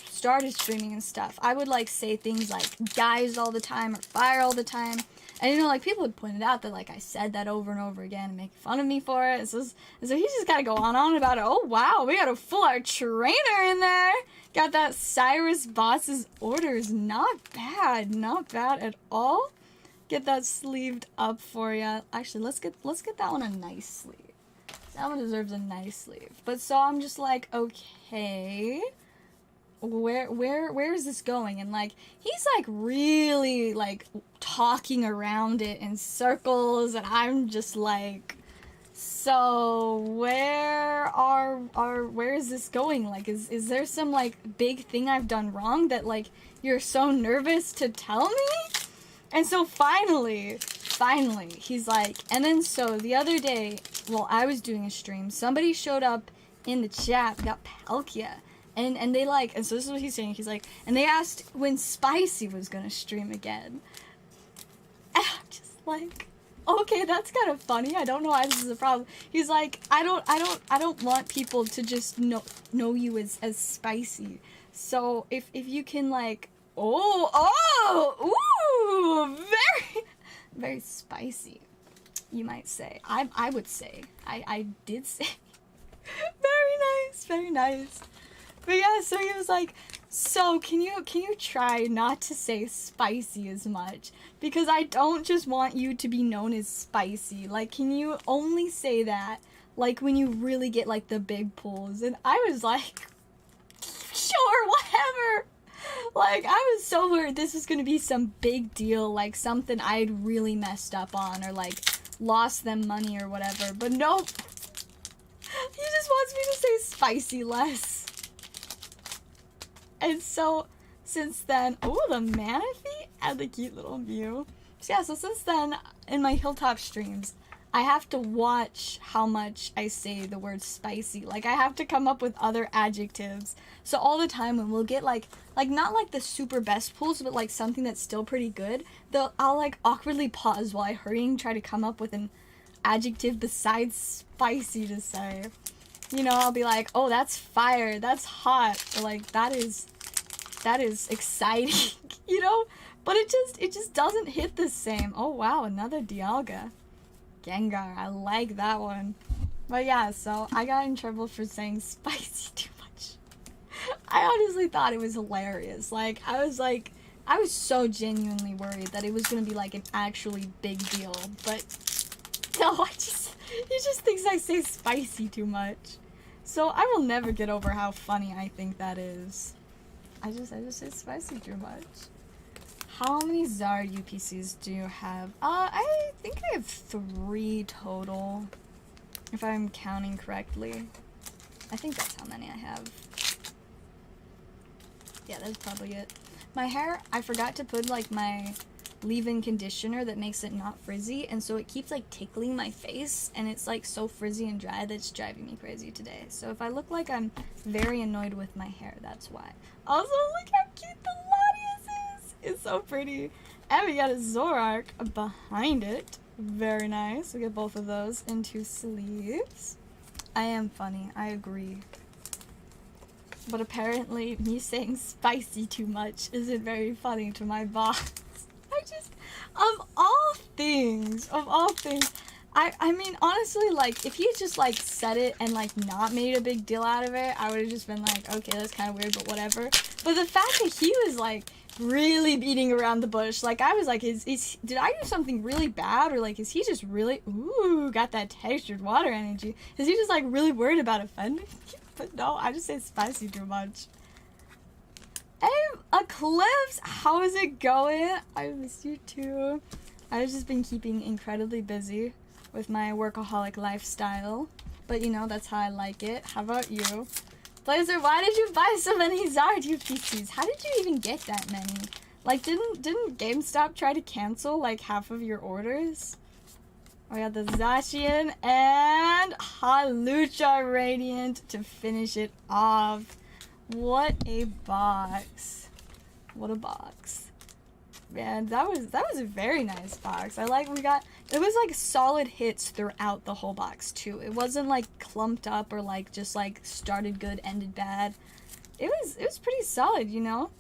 started streaming and stuff, I would like say things like guys all the time or fire all the time. And you know, like, people would point it out that, like, I said that over and over again and make fun of me for it. So he's just gotta go on about it. Oh, wow, we got a full-art trainer in there. Got that Cyrus Boss's orders. Not bad at all. Get that sleeved up for ya. Actually, let's get that one a nice sleeve. That one deserves a nice sleeve. But so I'm just like, okay, where is this going? And like, he's like really like talking around it in circles, and I'm just like, so where is this going? Like, is there some like big thing I've done wrong that like you're so nervous to tell me? And so finally he's like, and then so the other day while I was doing a stream, somebody showed up in the chat, got Palkia. And they like, and so this is what he's saying, he's like, and they asked when Spicy was gonna stream again. And I'm just like, okay, that's kind of funny. I don't know why this is a problem. He's like, I don't want people to just know you as Spicy. So if you can like, ooh, very, very spicy, you might say. I would say. I did say. Very nice. But yeah, so he was like, so can you try not to say spicy as much? Because I don't just want you to be known as spicy. Like, can you only say that, like, when you really get, like, the big pulls? And I was like, sure, whatever. Like, I was so worried this was gonna be some big deal, like something I'd really messed up on, or like lost them money or whatever, but nope. He just wants me to say spicy less. And so, since then, oh, the Manaphy and the cute little Mew. So yeah, so since then, in my Hilltop streams, I have to watch how much I say the word spicy. Like, I have to come up with other adjectives. So all the time when we'll get like not like the super best pulls, but like something that's still pretty good, I'll like awkwardly pause while I hurry and try to come up with an adjective besides spicy to say. You know, I'll be like, oh, that's fire, that's hot, or like, that is exciting, you know? But it just doesn't hit the same. Oh wow, another Dialga. Gengar, I like that one. But yeah, so I got in trouble for saying spicy too much. I honestly thought it was hilarious. Like, I was so genuinely worried that it was gonna be like an actually big deal. But no, he just thinks I say spicy too much. So I will never get over how funny I think that is. I just say spicy too much. How many Zard UPCs do you have? I think I have 3 total, if I'm counting correctly. I think that's how many I have. Yeah, that's probably it. My hair, I forgot to put like my leave-in conditioner that makes it not frizzy, and so it keeps like tickling my face, and it's like so frizzy and dry that it's driving me crazy today. So if I look like I'm very annoyed with my hair, that's why. Also, look how cute the Latias is! It's so pretty. And we got a Zoroark behind it. Very nice. We get both of those in 2 sleeves. I am funny, I agree. But apparently me saying spicy too much isn't very funny to my boss. Of all things, I mean, honestly, like, if he just, like, said it and, like, not made a big deal out of it, I would have just been like, okay, that's kind of weird, but whatever. But the fact that he was, like, really beating around the bush, like, I was like, did I do something really bad, or, like, is he just really, ooh, got that textured water energy? Is he just, like, really worried about offending you? But no, I just say spicy too much. Hey, Eclipse, how is it going? I miss you too. I've just been keeping incredibly busy with my workaholic lifestyle, but you know, that's how I like it. How about you? Blazer, why did you buy so many Zard UPCs? How did you even get that many? Like, didn't GameStop try to cancel like half of your orders? We got the Zacian and Hawlucha Radiant to finish it off. What a box. What a box. Man, that was a very nice box. It was like solid hits throughout the whole box too. It wasn't like clumped up or like just like started good, ended bad. It was pretty solid, you know?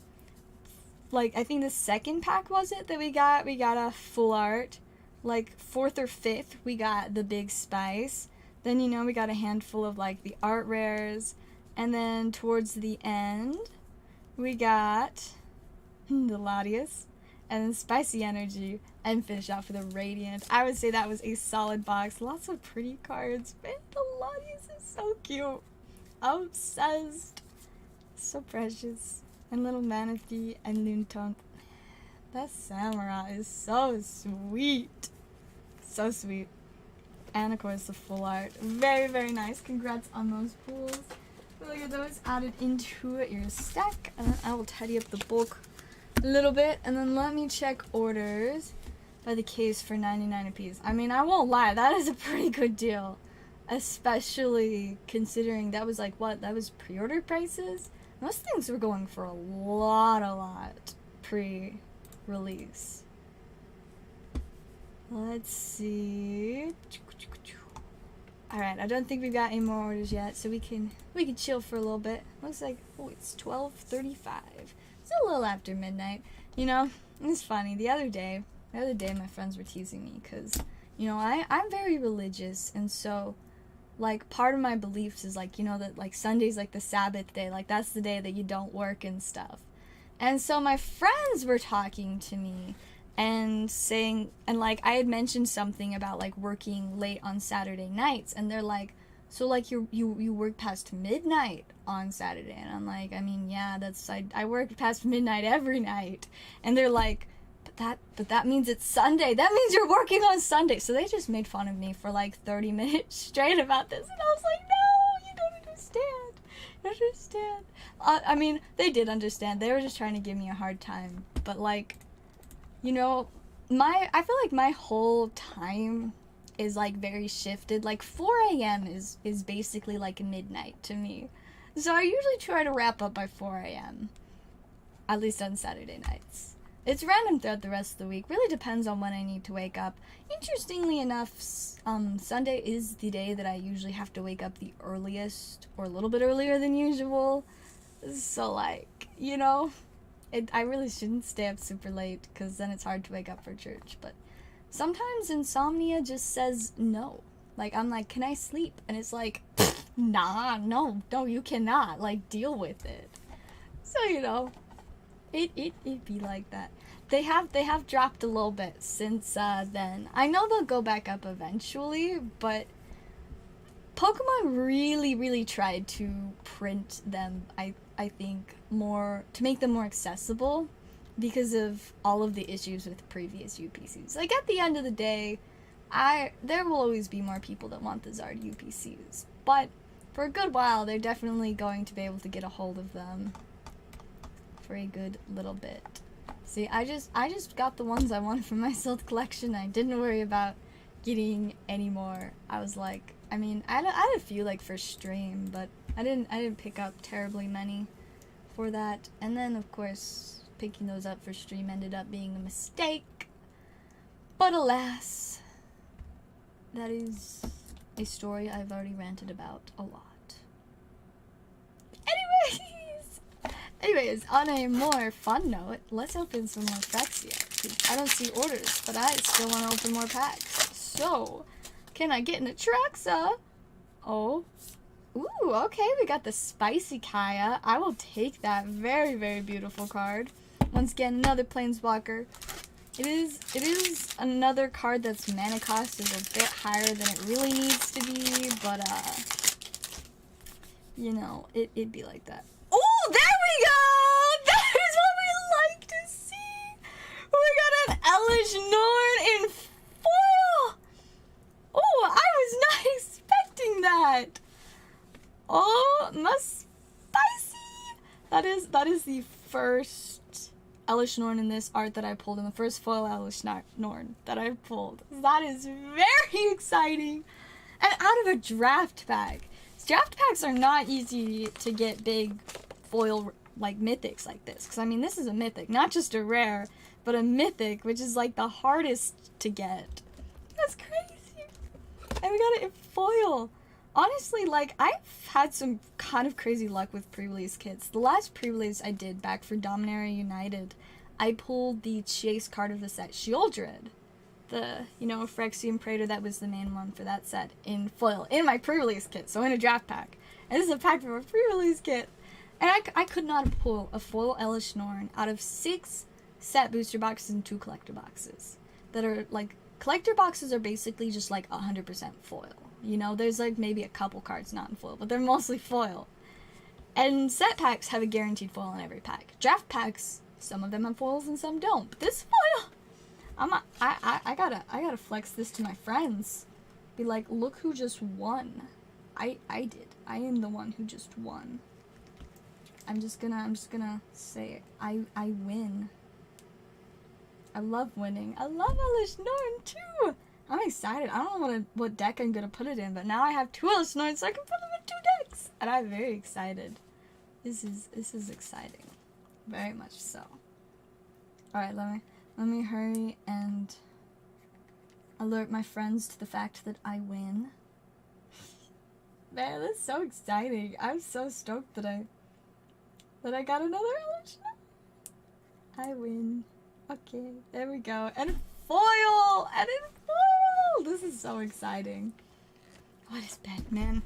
Like, I think the second pack was it that we got a full art. Like 4th or 5th we got the Big Spice. Then, you know, we got a handful of like the art rares. And then towards the end, we got the Latias, and then Spicy Energy, and finish off with a Radiant. I would say that was a solid box. Lots of pretty cards. Man, the Latias is so cute. I'm obsessed. So precious. And little Manaphy and Luntonk. That Samurai is so sweet. So sweet. And of course the full art. Very, very nice. Congrats on those pools. We'll get those added into your stack, and then I will tidy up the bulk a little bit, and then let me check orders by the case for 99 apiece. I mean, I won't lie, that is a pretty good deal, especially considering that was like, what, that was pre-order prices? Most things were going for a lot pre-release. Let's see. Alright, I don't think we've got any more orders yet, so we can chill for a little bit. Looks like, oh, it's 12:35. It's a little after midnight. You know, it's funny. The other day my friends were teasing me because, you know, I'm very religious, and so, like, part of my beliefs is, like, you know, that, like, Sunday's, like, the Sabbath day. Like, that's the day that you don't work and stuff. And so my friends were talking to me and saying, and like I had mentioned something about like working late on Saturday nights, and they're like, so like you work past midnight on Saturday. And I'm like, I mean, yeah, I work past midnight every night. And they're like, but that means it's Sunday. That means you're working on Sunday. So they just made fun of me for like 30 minutes straight about this. And I was like, no, you don't understand. You don't understand. I mean, they did understand. They were just trying to give me a hard time. But like, you know, I feel like my whole time is like very shifted. Like 4 a.m. is basically like midnight to me. So I usually try to wrap up by 4 a.m. At least on Saturday nights. It's random throughout the rest of the week. Really depends on when I need to wake up. Interestingly enough, Sunday is the day that I usually have to wake up the earliest, or a little bit earlier than usual. So like, you know, I really shouldn't stay up super late, because then it's hard to wake up for church. But sometimes insomnia just says no. Like, I'm like, can I sleep? And it's like, nah, no, you cannot. Like, deal with it. So, you know, It be like that. They have dropped a little bit since then. I know they'll go back up eventually, but Pokemon really tried to print them, I think, more, to make them more accessible because of all of the issues with previous UPCs. Like, at the end of the day, there will always be more people that want the Zard UPCs, but for a good while, they're definitely going to be able to get a hold of them for a good little bit. See, I just got the ones I wanted from my Silph collection. I didn't worry about getting any more. I was like, I mean, I had a few like for stream, but I didn't pick up terribly many for that. And then of course, picking those up for stream ended up being a mistake. But alas, that is a story I've already ranted about a lot. Anyways, on a more fun note, let's open some more Phyrexia. I don't see orders, but I still want to open more packs. So, can I get an Atraxa? Oh. Ooh, okay, we got the Spicy Kaya. I will take that. Very beautiful card. Once again, another Planeswalker. It is another card that's mana cost is a bit higher than it really needs to be, but, you know, it'd be like that. Oh, there we go! That is what we like to see! We got an Elish Norn in foil! Oh, I was not expecting that! Oh, must spicy! That is the first Elish Norn in this art that I pulled, and the first foil Elish Norn that I pulled. That is very exciting! And out of a draft pack. Draft packs are not easy to get big foil, like, mythics like this. Because, I mean, this is a mythic. Not just a rare, but a mythic, which is, like, the hardest to get. That's crazy. And we got it in foil. Honestly, like, I've had some kind of crazy luck with pre-release kits. The last pre-release I did back for Dominaria United, I pulled the chase card of the set, Sheoldred. The, you know, Phyrexian Praetor, that was the main one for that set, in foil, in my pre-release kit, so in a draft pack. And this is a pack from a pre-release kit. And I could not pull a foil Elish Norn out of 6 set booster boxes and 2 collector boxes. That are, like, collector boxes are basically just, like, 100% foil. You know, there's, like, maybe a couple cards not in foil, but they're mostly foil. And set packs have a guaranteed foil in every pack. Draft packs, some of them have foils and some don't. But this foil... I gotta flex this to my friends. Be like, look who just won. I did. I am the one who just won. I'm just gonna say I win. I love winning. I love Elish Norn too. I'm excited. I don't know what deck I'm gonna put it in, but now I have 2 Elish Norns, so I can put them in 2 decks. And I'm very excited. This is exciting. Very much so. Alright, let me hurry and alert my friends to the fact that I win. Man, that's so exciting. I'm so stoked that I got another Elish Norn. I win. Okay, there we go. And foil! And in foil! This is so exciting. What is bed, man?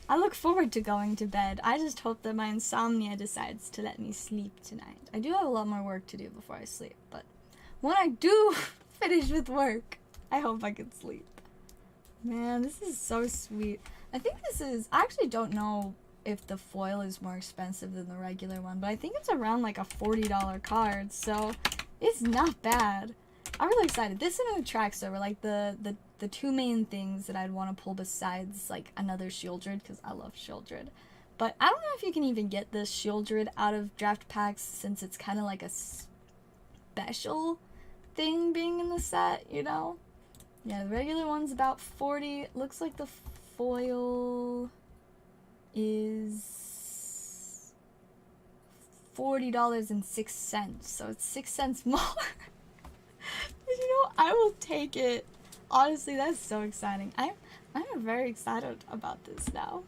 I look forward to going to bed. I just hope that my insomnia decides to let me sleep tonight. I do have a lot more work to do before I sleep, but when I do finish with work, I hope I can sleep. Man, this is so sweet. I think this is, I actually don't know if the foil is more expensive than the regular one, but I think it's around like a $40 card, so it's not bad. I'm really excited. This and Atraxa were like the two main things that I'd want to pull besides like another Shieldred, because I love Shieldred. But I don't know if you can even get this Shieldred out of draft packs, since it's kind of like a special thing being in the set, you know? Yeah, the regular one's about 40. Looks like the foil is $40.06, so it's 6 cents more. But you know, I will take it. Honestly, that's so exciting. I'm very excited about this now.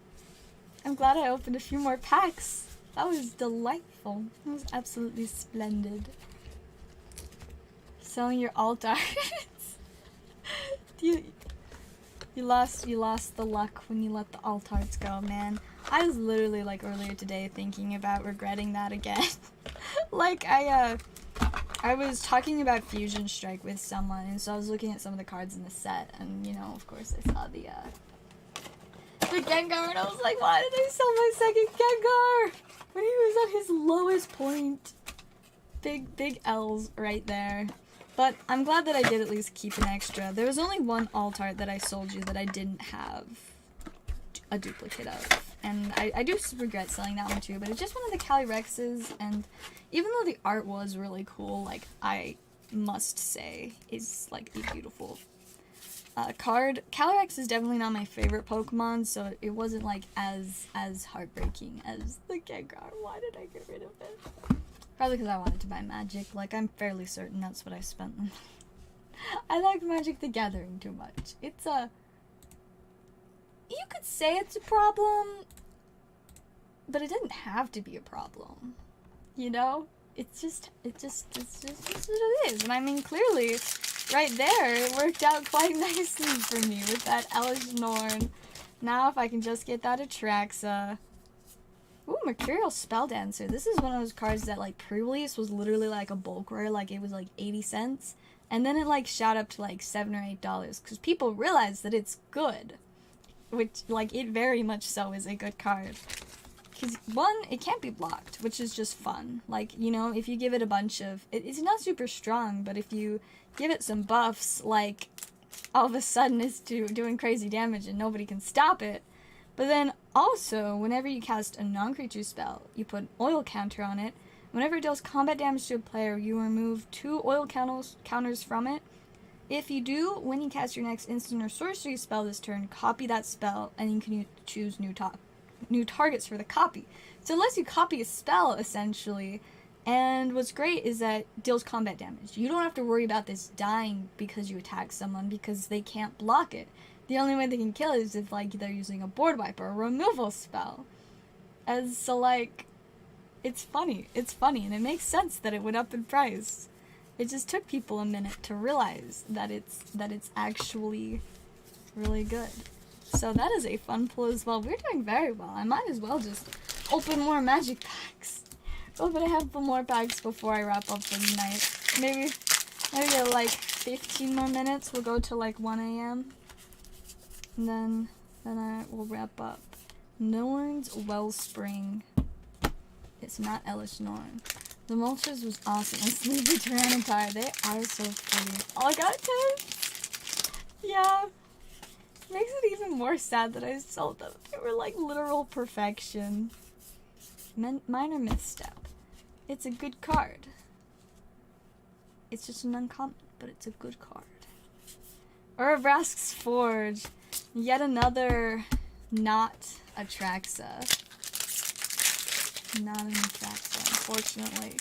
I'm glad I opened a few more packs. That was delightful. That was absolutely splendid. Selling your alt art. you lost the luck when you let the alt arts go, man. I was literally like earlier today thinking about regretting that again. Like I was talking about Fusion Strike with someone, and so I was looking at some of the cards in the set, and you know, of course, I saw the Gengar, and I was like, why did I sell my second Gengar when he was at his lowest point? Big L's right there. But I'm glad that I did at least keep an extra. There was only one alt art that I sold you that I didn't have a duplicate of. And I do regret selling that one too, but it's just one of the Calyrexes, and even though the art was really cool, like, I must say, is like a beautiful card. Calyrex is definitely not my favorite Pokemon, so it wasn't like as heartbreaking as the Gengar. Why did I get rid of it? Probably because I wanted to buy Magic. Like, I'm fairly certain that's what I spent them. I like Magic the Gathering too much. It's a... You could say it's a problem, but it didn't have to be a problem. You know? It's just what it is. And I mean, clearly, right there, it worked out quite nicely for me with that Elish Norn. Now if I can just get that Atraxa. Ooh, Mercurial Spelldancer. This is one of those cards that, like, pre-release was literally like a bulk rare, like it was like 80 cents. And then it like shot up to like $7 or $8 because people realized that it's good. Which, like, it very much so is a good card. Because, one, it can't be blocked, which is just fun. Like, you know, if you give it a bunch of... It's not super strong, but if you give it some buffs, like, all of a sudden it's doing crazy damage and nobody can stop it. But then, also, whenever you cast a non-creature spell, you put an oil counter on it. Whenever it deals combat damage to a player, you remove 2 oil counters from it. If you do, when you cast your next instant or sorcery spell this turn, copy that spell, and you can choose new targets for the copy. So it lets you copy a spell, essentially, and what's great is that it deals combat damage. You don't have to worry about this dying because you attack someone, because they can't block it. The only way they can kill it is if, like, they're using a board wipe or a removal spell. So, like, it's funny, and it makes sense that it went up in price. It just took people a minute to realize that it's actually really good. So that is a fun pull as well. We're doing very well. I might as well just open more magic packs. Open a handful more packs before I wrap up for the night. Maybe like 15 more minutes. We'll go to like 1 a.m. And then I will wrap up. Norn's Wellspring. It's not Elish Norn. The Moltres was awesome. And Sleepy Tyranitar, they are so pretty. Oh, I got 10! Yeah. Makes it even more sad that I sold them. They were like literal perfection. Minor Misstep. It's a good card. It's just an uncommon, but it's a good card. Urabrask's Forge. Yet another not Atraxa. Not an Atraxa, unfortunately.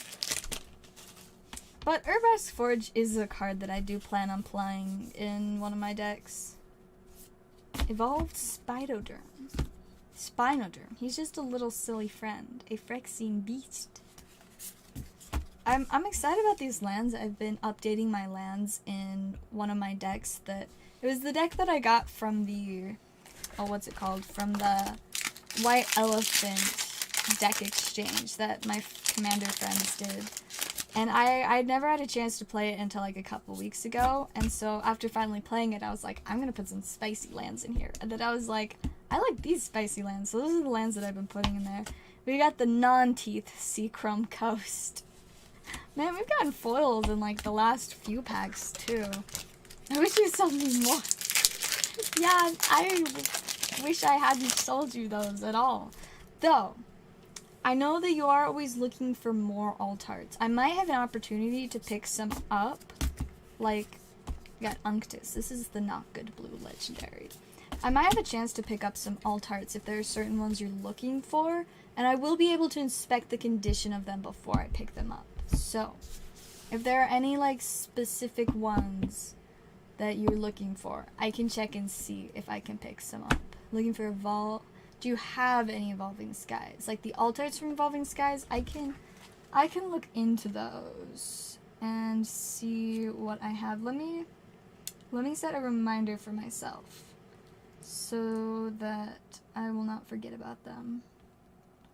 But Urabrask's Forge is a card that I do plan on playing in one of my decks. Evolved Spinoderm. He's just a little silly friend. A Phyrexian beast. I'm excited about these lands. I've been updating my lands in one of my decks that... It was the deck that I got from the... Oh, what's it called? From the White Elephant deck exchange that my commander friends did. And I'd never had a chance to play it until like a couple weeks ago. And so after finally playing it, I was like, I'm going to put some spicy lands in here. And then I was like, I like these spicy lands, so those are the lands that I've been putting in there. We got the non-teeth Seachrome Coast. Man, we've gotten foils in like the last few packs too. I wish we sold me more. Yeah, I wish I hadn't sold you those at all. Though, I know that you are always looking for more alt arts. I might have an opportunity to pick some up. Like, we got Unctus. This is the not good blue legendary. I might have a chance to pick up some alt arts if there are certain ones you're looking for. And I will be able to inspect the condition of them before I pick them up. So, if there are any like specific ones that you're looking for, I can check and see if I can pick some up. Looking for do you have any Evolving Skies? Like the alt arts from Evolving Skies, I can look into those and see what I have. Let me set a reminder for myself so that I will not forget about them.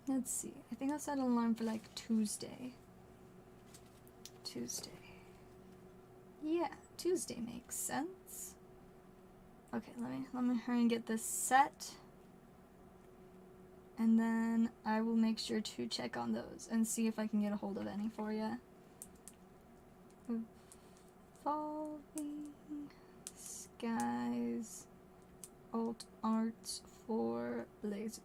Let's see. I think I'll set an alarm for like Tuesday. Yeah, Tuesday makes sense. Okay, let me hurry and get this set. And then I will make sure to check on those and see if I can get a hold of any for you. Evolving Skies alt arts for laser.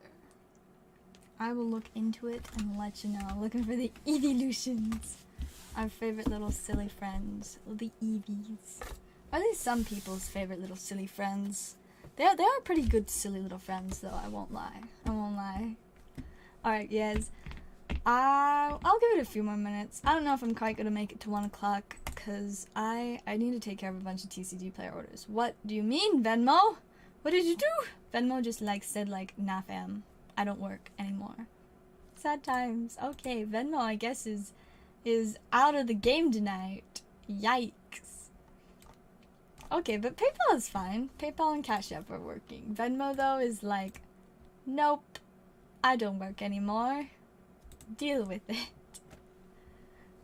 I will look into it and let you know. Looking for the evolutions. Our favorite little silly friends. The Eevees. Or at least some people's favorite little silly friends. They are pretty good silly little friends though, I won't lie. Alright, yes. I'll give it a few more minutes. I don't know if I'm quite gonna make it to 1 o'clock, because I need to take care of a bunch of TCG player orders. What do you mean, Venmo? What did you do? Venmo just said nah fam, I don't work anymore. Sad times. Okay, Venmo I guess is out of the game tonight. Yikes. Okay, but PayPal is fine. PayPal and CashApp are working. Venmo though is like, nope, I don't work anymore. Deal with it.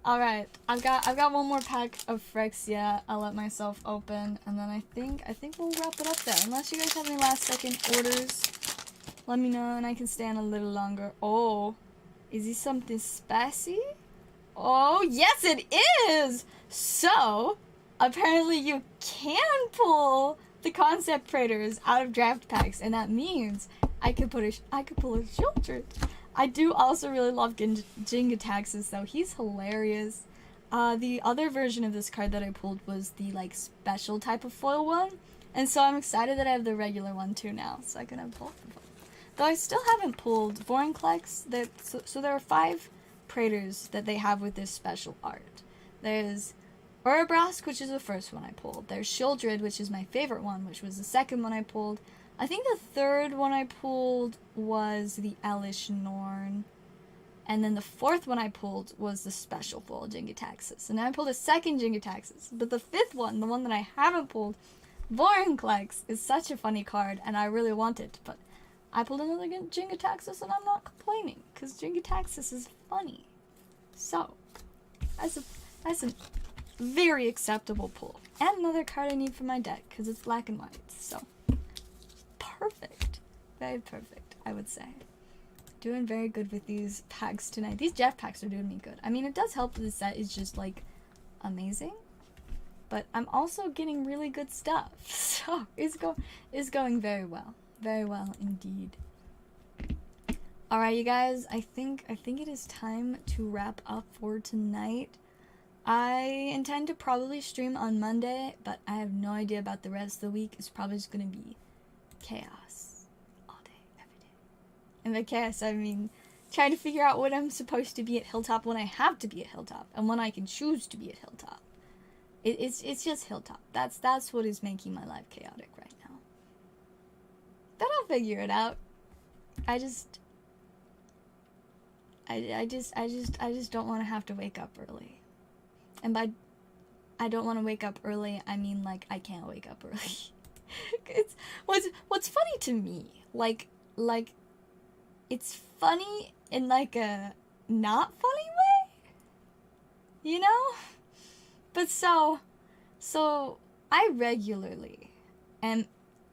Alright, I've got one more pack of Phyrexia I'll let myself open, and then I think we'll wrap it up there. Unless you guys have any last second orders, let me know and I can stay on a little longer. Oh, is this something spicy? Oh, yes it is! So, apparently you can pull the concept traders out of draft packs, and that means I could pull a Shieldred. I do also really love Jingataxis though. He's hilarious. The other version of this card that I pulled was the special type of foil one, and so I'm excited that I have the regular one too now, so I can have both of them. Though I still haven't pulled Vorinclex. So there are 5 Praetors that they have with this special art. There's Urabrask, which is the first one I pulled. There's Shieldred, which is my favorite one, which was the second one I pulled. I think the third one I pulled was the Elish Norn. And then the fourth one I pulled was the special foil Jingataxis. And then I pulled a second Jingataxis. But the 5th one, the one that I haven't pulled, Vorinclex, is such a funny card, and I really want it. But I pulled another Jingataxis, and I'm not complaining, because Jingataxis is funny. So, that's a very acceptable pull. And another card I need for my deck, because it's black and white. So, perfect. Very perfect, I would say. Doing very good with these packs tonight. These Jeff packs are doing me good. I mean, it does help that the set is just, amazing. But I'm also getting really good stuff. So, it's going very well. Very well indeed. Alright, you guys, I think it is time to wrap up for tonight. I intend to probably stream on Monday, but I have no idea about the rest of the week. It's probably just going to be chaos all day, every day. And by chaos, I mean trying to figure out when I'm supposed to be at Hilltop, when I have to be at Hilltop, and when I can choose to be at Hilltop. It's just Hilltop. That's what is making my life chaotic right now. But I'll figure it out. I just don't want to have to wake up early. And by I don't want to wake up early, I mean I can't wake up early. It's what's funny to me, it's funny in a not funny way, you know? But so I regularly am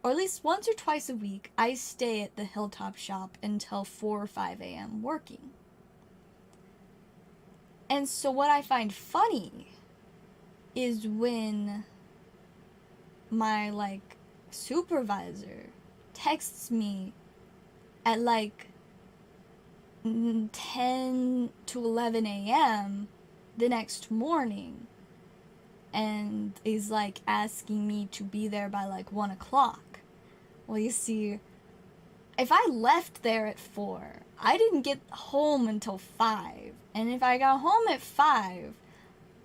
or at least once or twice a week, I stay at the Hilltop shop until 4 or 5 a.m. working. And so what I find funny is when my, like, supervisor texts me at, like, 10 to 11 a.m. the next morning and is, like, asking me to be there by, like, 1 o'clock. Well, you see, if I left there at 4, I didn't get home until 5. And if I got home at 5,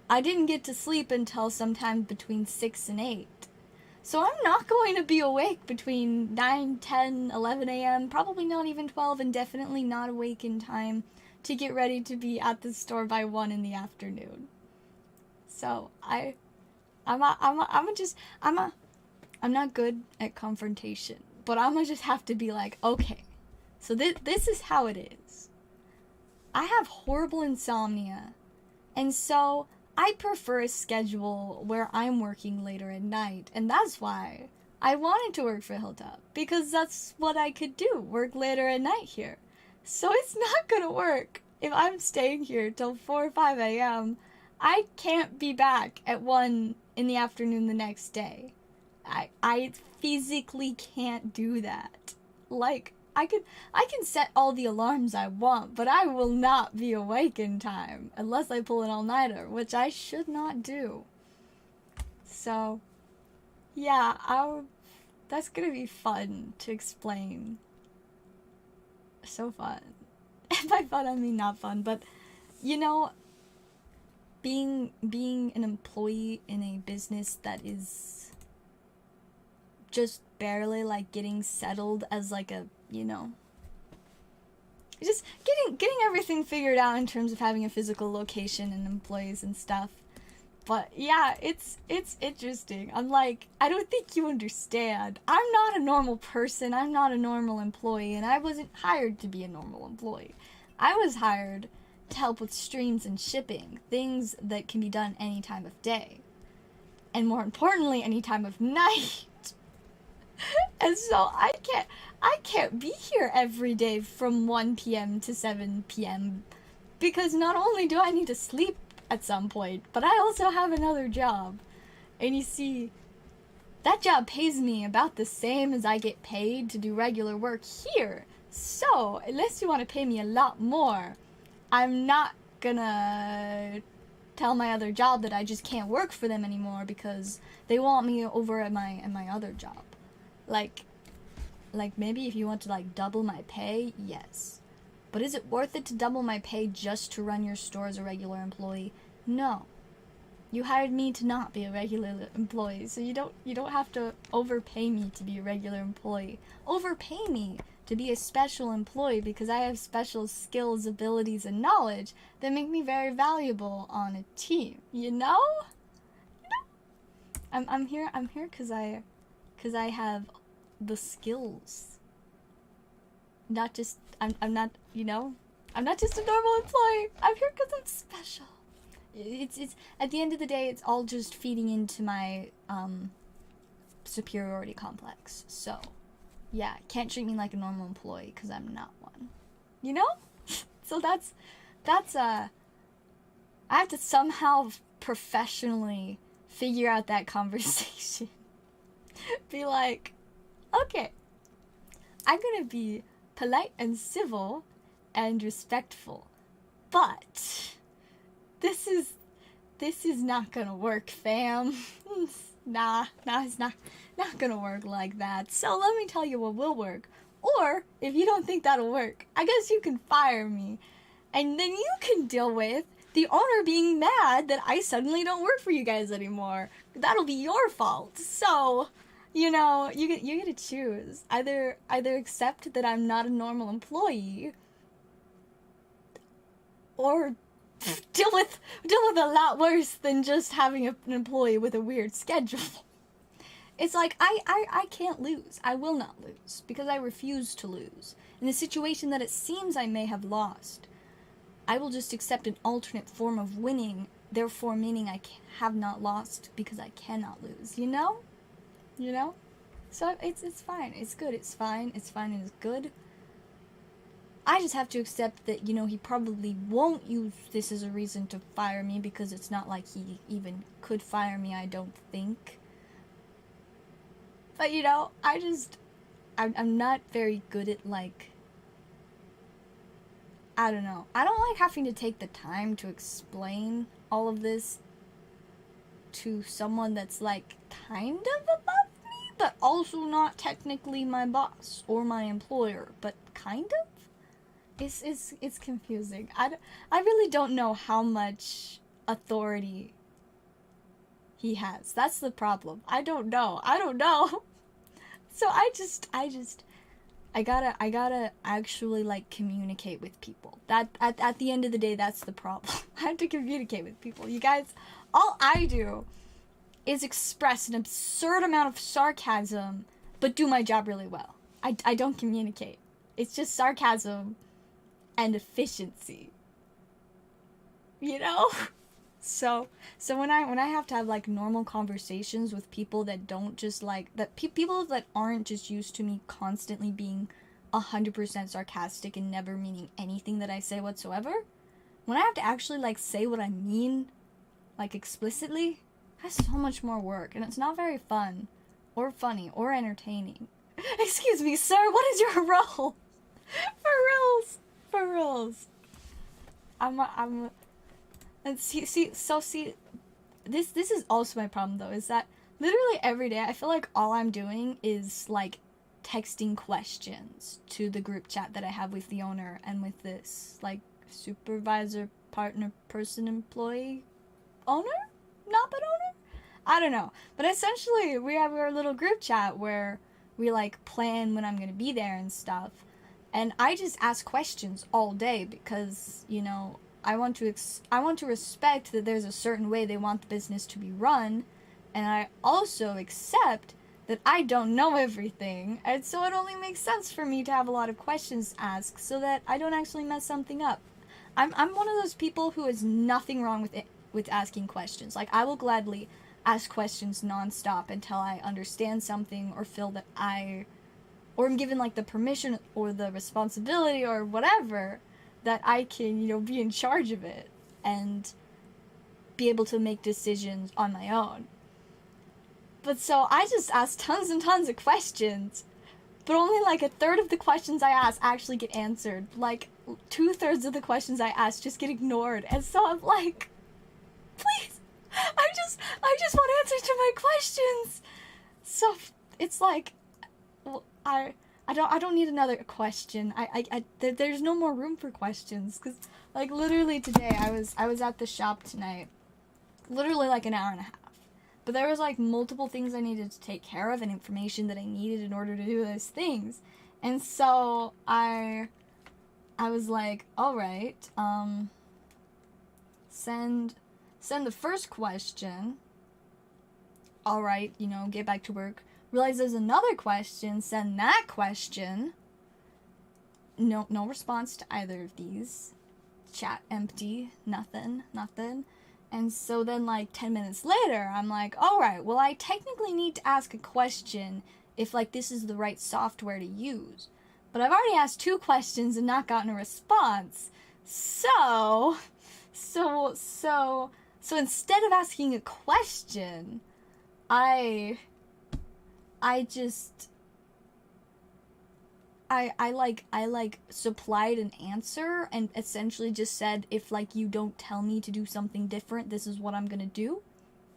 I didn't get to sleep until sometime between 6 and 8. So I'm not going to be awake between 9, 10, 11 a.m., probably not even 12, and definitely not awake in time to get ready to be at the store by 1 in the afternoon. So I'm not good at confrontation, but I'm gonna just have to be like, okay, so this is how it is. I have horrible insomnia, and so I prefer a schedule where I'm working later at night, and that's why I wanted to work for Hilltop, because that's what I could do, work later at night here. So it's not gonna work if I'm staying here till 4 or 5 a.m. I can't be back at 1 in the afternoon the next day. I physically can't do that. Like, I can set all the alarms I want, but I will not be awake in time unless I pull an all-nighter, which I should not do. So, yeah, that's gonna be fun to explain. So fun. And by fun, I mean not fun, but, you know, being an employee in a business that is just barely, like, getting settled as, like, a, you know, just getting everything figured out in terms of having a physical location and employees and stuff. But yeah, it's interesting. I'm like, I don't think you understand. I'm not a normal person. I'm not a normal employee, and I wasn't hired to be a normal employee. I was hired to help with streams and shipping, things that can be done any time of day, and more importantly, any time of night. And so I can't be here every day from 1 p.m. to 7 p.m. because not only do I need to sleep at some point, but I also have another job. And you see, that job pays me about the same as I get paid to do regular work here. So, unless you want to pay me a lot more, I'm not gonna tell my other job that I just can't work for them anymore because they want me over at my other job. Like maybe if you want to, like, double my pay, yes. But is it worth it to double my pay just to run your store as a regular employee? No. You hired me to not be a regular employee, so you don't have to overpay me to be a regular employee. Overpay me to be a special employee because I have special skills, abilities, and knowledge that make me very valuable on a team. You know? I'm here because I have the skills. Not just, I'm not, you know, I'm not just a normal employee. I'm here because I'm special. It's at the end of the day, it's all just feeding into my superiority complex. So, yeah, can't treat me like a normal employee because I'm not one. You know? So that's I have to somehow professionally figure out that conversation. Be like, okay, I'm gonna be polite and civil and respectful, but this is not gonna work, fam. Nah, it's not gonna work like that. So let me tell you what will work. Or if you don't think that'll work, I guess you can fire me, and then you can deal with the owner being mad that I suddenly don't work for you guys anymore. That'll be your fault. So, you know, you get to choose. Either accept that I'm not a normal employee, or deal with a lot worse than just having an employee with a weird schedule. It's like, I can't lose. I will not lose, because I refuse to lose. In a situation that it seems I may have lost, I will just accept an alternate form of winning, therefore meaning I have not lost because I cannot lose, you know? You know? So it's fine. It's good. It's fine. It's fine and it's good. I just have to accept that, you know, he probably won't use this as a reason to fire me, because it's not like he even could fire me, I don't think. But, you know, I'm not very good at, like, I don't know. I don't like having to take the time to explain all of this to someone that's, like, kind of above me, but also not technically my boss or my employer, but kind of? It's confusing. I really don't know how much authority he has. That's the problem. I don't know. So I gotta actually, like, communicate with people. That at the end of the day, that's the problem. I have to communicate with people. You guys, all I do is express an absurd amount of sarcasm, but do my job really well. I don't communicate. It's just sarcasm and efficiency, you know? So when I have to have, like, normal conversations with people that don't just, like, that people that aren't just used to me constantly being 100% sarcastic and never meaning anything that I say whatsoever, when I have to actually, like, say what I mean, like, explicitly, that's so much more work, and it's not very fun or funny or entertaining. Excuse me, sir, what is your role? For reals. And see, this is also my problem, though, is that literally every day I feel like all I'm doing is, like, texting questions to the group chat that I have with the owner and with this, like, supervisor, partner, person, employee, owner? Not that owner? I don't know. But essentially, we have our little group chat where we, like, plan when I'm gonna be there and stuff. And I just ask questions all day because, you know, I want to respect that there's a certain way they want the business to be run, and I also accept that I don't know everything, and so it only makes sense for me to have a lot of questions asked so that I don't actually mess something up. I'm one of those people who has nothing wrong with asking questions. Like, I will gladly ask questions nonstop until I understand something or feel that or I'm given, like, the permission or the responsibility or whatever that I can, you know, be in charge of it and be able to make decisions on my own. But so I just ask tons and tons of questions, but only, like, a third of the questions I ask actually get answered. Like, 2/3 of the questions I ask just get ignored. And so I'm like, please, I just want answers to my questions. So it's like, well, I don't need another question. There's no more room for questions, because, like, literally today I was at the shop tonight, literally like an hour and a half, but there was, like, multiple things I needed to take care of and information that I needed in order to do those things, and so I was like, all right, send the first question. All right, you know, get back to work. Realize there's another question, send that question. No response to either of these. Chat empty, nothing. And so then, like, 10 minutes later, I'm like, alright, well, I technically need to ask a question if, like, this is the right software to use. But I've already asked 2 questions and not gotten a response. So instead of asking a question, I supplied an answer and essentially just said, if, like, you don't tell me to do something different, this is what I'm gonna do.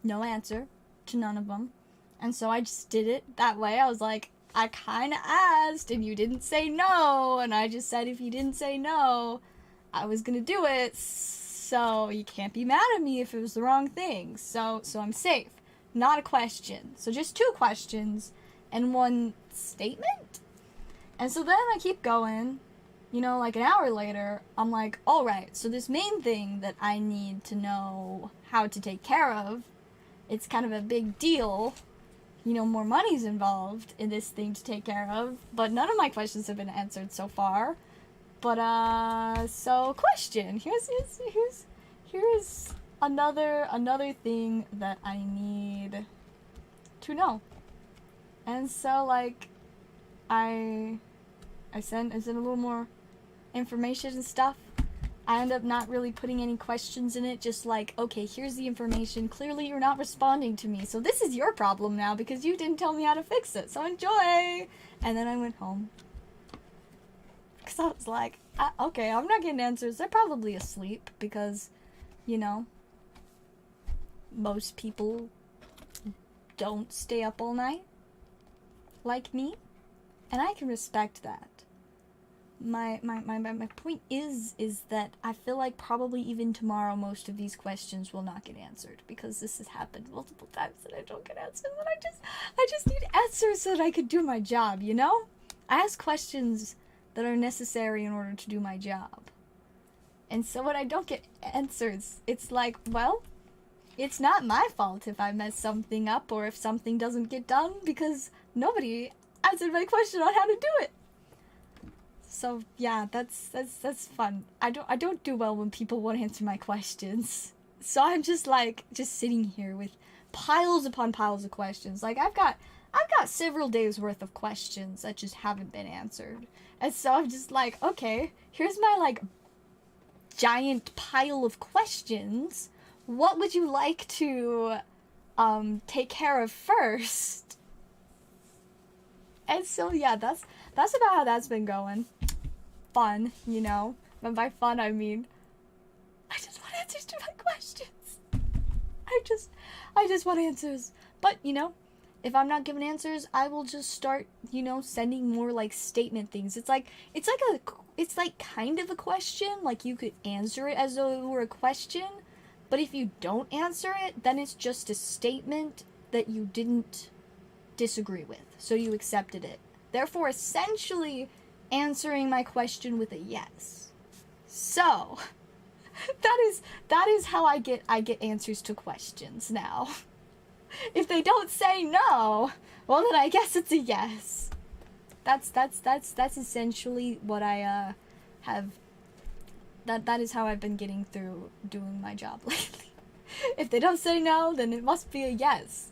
No answer to none of them. And so I just did it that way. I was like, I kinda asked and you didn't say no, and I just said if you didn't say no, I was gonna do it, so you can't be mad at me if it was the wrong thing. So I'm safe. Not a question. So just 2 questions and 1 statement? And so then I keep going, you know, like, an hour later, I'm like, alright, so this main thing that I need to know how to take care of, it's kind of a big deal, you know, more money's involved in this thing to take care of, but none of my questions have been answered so far. But, so, question. Here's another thing that I need to know. And so, like, I sent a little more information and stuff. I end up not really putting any questions in it, just like, okay, here's the information. Clearly you're not responding to me, so this is your problem now because you didn't tell me how to fix it, so enjoy! And then I went home. Because I was like, okay, I'm not getting answers. They're probably asleep because, you know, most people don't stay up all night like me, and I can respect that. My point is that I feel like probably even tomorrow most of these questions will not get answered because this has happened multiple times that I don't get answers, and I just need answers so that I could do my job, you know? I ask questions that are necessary in order to do my job. And so when I don't get answers, it's like, well, it's not my fault if I mess something up or if something doesn't get done because nobody answered my question on how to do it. So yeah, that's fun. I don't do well when people won't answer my questions. So I'm just sitting here with piles upon piles of questions. Like I've got several days worth of questions that just haven't been answered. And so I'm just like, okay, here's my like giant pile of questions. What would you like to take care of first? And so yeah, that's about how that's been going. Fun, you know. And by fun I mean I just want answers to my questions. I just want answers. But, you know, if I'm not given answers, I will just start, you know, sending more like statement things. It's like kind of a question, like you could answer it as though it were a question, but if you don't answer it, then it's just a statement that you didn't disagree with, so you accepted it. Therefore, essentially answering my question with a yes. So, that is how I get answers to questions now. If they don't say no, well then I guess it's a yes. That's essentially what I have. That is how I've been getting through doing my job lately. If they don't say no, then it must be a yes.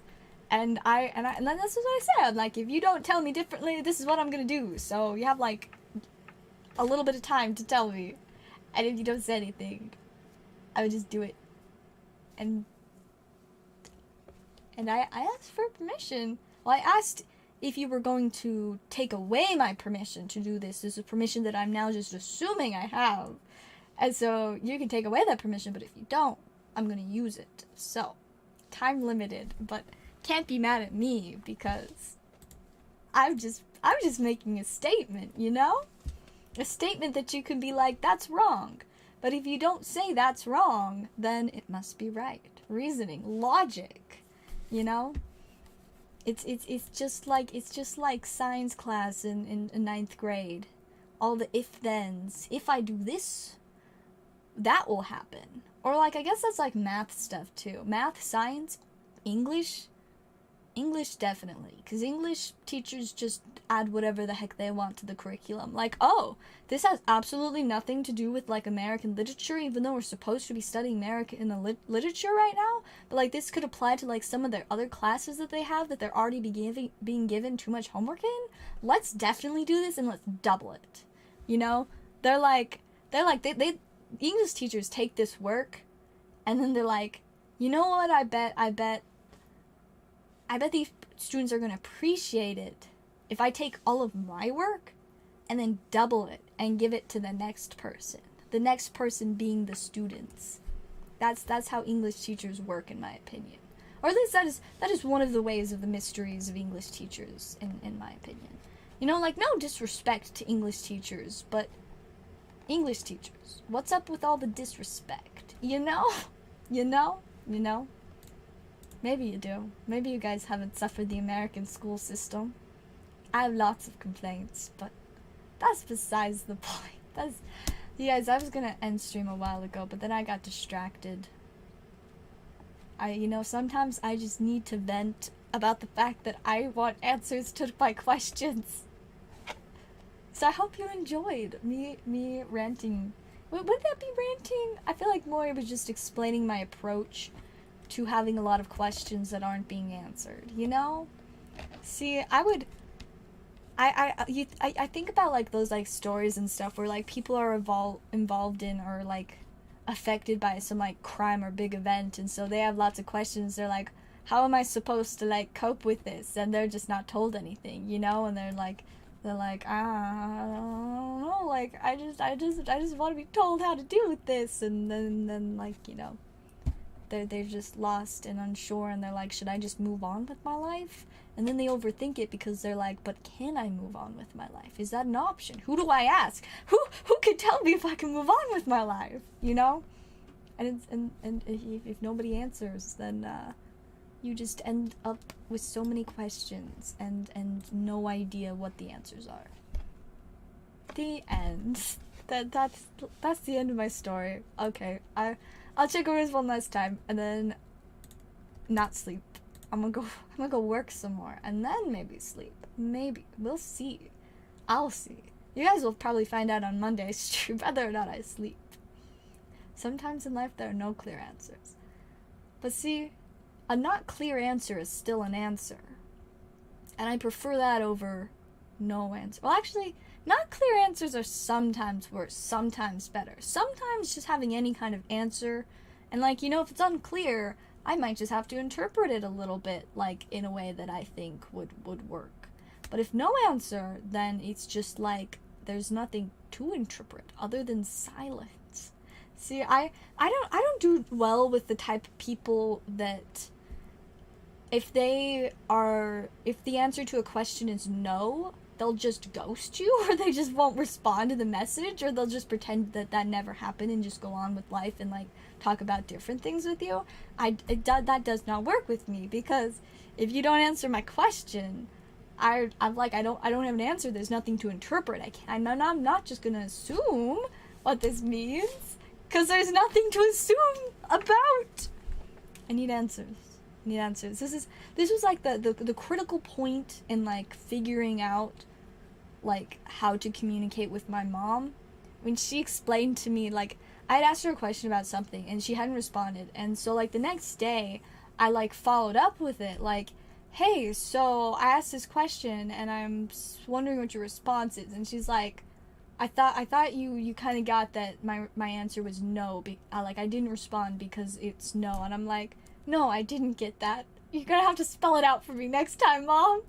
And that's what I said. Like, if you don't tell me differently, this is what I'm gonna do. So you have like a little bit of time to tell me. And if you don't say anything, I would just do it. And I asked for permission. Well, I asked if you were going to take away my permission to do this. This is permission that I'm now just assuming I have. And so you can take away that permission, but if you don't, I'm gonna use it. So, time limited, but can't be mad at me because I'm just making a statement, you know? A statement that you can be like, that's wrong. But if you don't say that's wrong, then it must be right. Reasoning, logic, you know? It's just like science class in 9th grade. All the if-thens. If I do this, that will happen. Or like, I guess that's like math stuff too. Math, science, English definitely. Because English teachers just add whatever the heck they want to the curriculum. Like, oh, this has absolutely nothing to do with like American literature, even though we're supposed to be studying American literature right now. But like, this could apply to like some of their other classes that they have that they're already being given too much homework in. Let's definitely do this and let's double it. You know? They're like English teachers take this work and then they're like, you know what, I bet these students are going to appreciate it if I take all of my work and then double it and give it to the next person. The next person being the students. That's how English teachers work, in my opinion. Or at least that is one of the ways of the mysteries of English teachers, in my opinion. You know, like, no disrespect to English teachers, but English teachers, what's up with all the disrespect? You know? You know? You know? Maybe you do. Maybe you guys haven't suffered the American school system. I have lots of complaints, but that's besides the point. You guys, I was gonna end stream a while ago, but then I got distracted. Sometimes I just need to vent about the fact that I want answers to my questions. So I hope you enjoyed me ranting. Would that be ranting? I feel like more it was just explaining my approach to having a lot of questions that aren't being answered, you know? See, I think about like those like stories and stuff where like people are involved in or like affected by some like crime or big event, and so they have lots of questions. They're like, how am I supposed to like cope with this? And they're just not told anything, you know? And they're like, I don't know, like I just want to be told how to deal with this. And then like, you know, they're just lost and unsure, and they're like, should I just move on with my life? And then they overthink it because they're like, but can I move on with my life? Is that an option? Who do I ask? Who could tell me if I can move on with my life? You know? And if nobody answers, then you just end up with so many questions and no idea what the answers are. The end. That's the end of my story. Okay, I'll check over this one last time and then not sleep. I'm gonna go work some more and then maybe sleep. Maybe. We'll see. I'll see. You guys will probably find out on Monday's stream whether or not I sleep. Sometimes in life there are no clear answers. But see, a not clear answer is still an answer. And I prefer that over no answer. Well, actually, not clear answers are sometimes worse, sometimes better. Sometimes just having any kind of answer, and like, you know, if it's unclear, I might just have to interpret it a little bit, like, in a way that I think would work. But if no answer, then it's just like, there's nothing to interpret other than silence. See, I don't do well with the type of people that if the answer to a question is no, they'll just ghost you, or they just won't respond to the message, or they'll just pretend that never happened and just go on with life and like talk about different things with you. That does not work with me, because if you don't answer my question, I'm like, I don't have an answer. There's nothing to interpret. I'm not just gonna assume what this means, because there's nothing to assume about. I need answers. This was like the critical point in like figuring out like how to communicate with my mom, when she explained to me, like, I had asked her a question about something and she hadn't responded, and so like the next day I like followed up with it, like, hey, so I asked this question and I'm wondering what your response is. And she's like, I thought you kind of got that my answer was no, like I didn't respond because it's no. And I'm like, no, I didn't get that. You're gonna have to spell it out for me next time, Mom.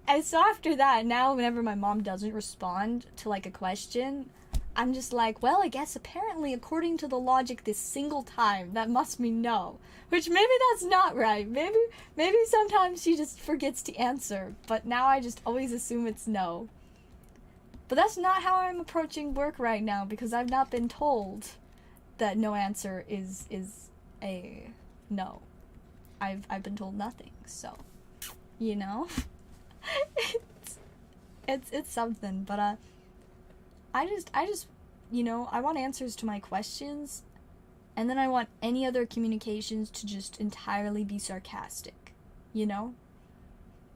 And so after that, now whenever my mom doesn't respond to like a question, I'm just like, well, I guess apparently according to the logic this single time, that must mean no. Which maybe that's not right. Maybe sometimes she just forgets to answer, but now I just always assume it's no. But that's not how I'm approaching work right now, because I've not been told that no answer is a no. I've been told nothing, so, you know? it's something, but I just, you know, I want answers to my questions, and then I want any other communications to just entirely be sarcastic, you know?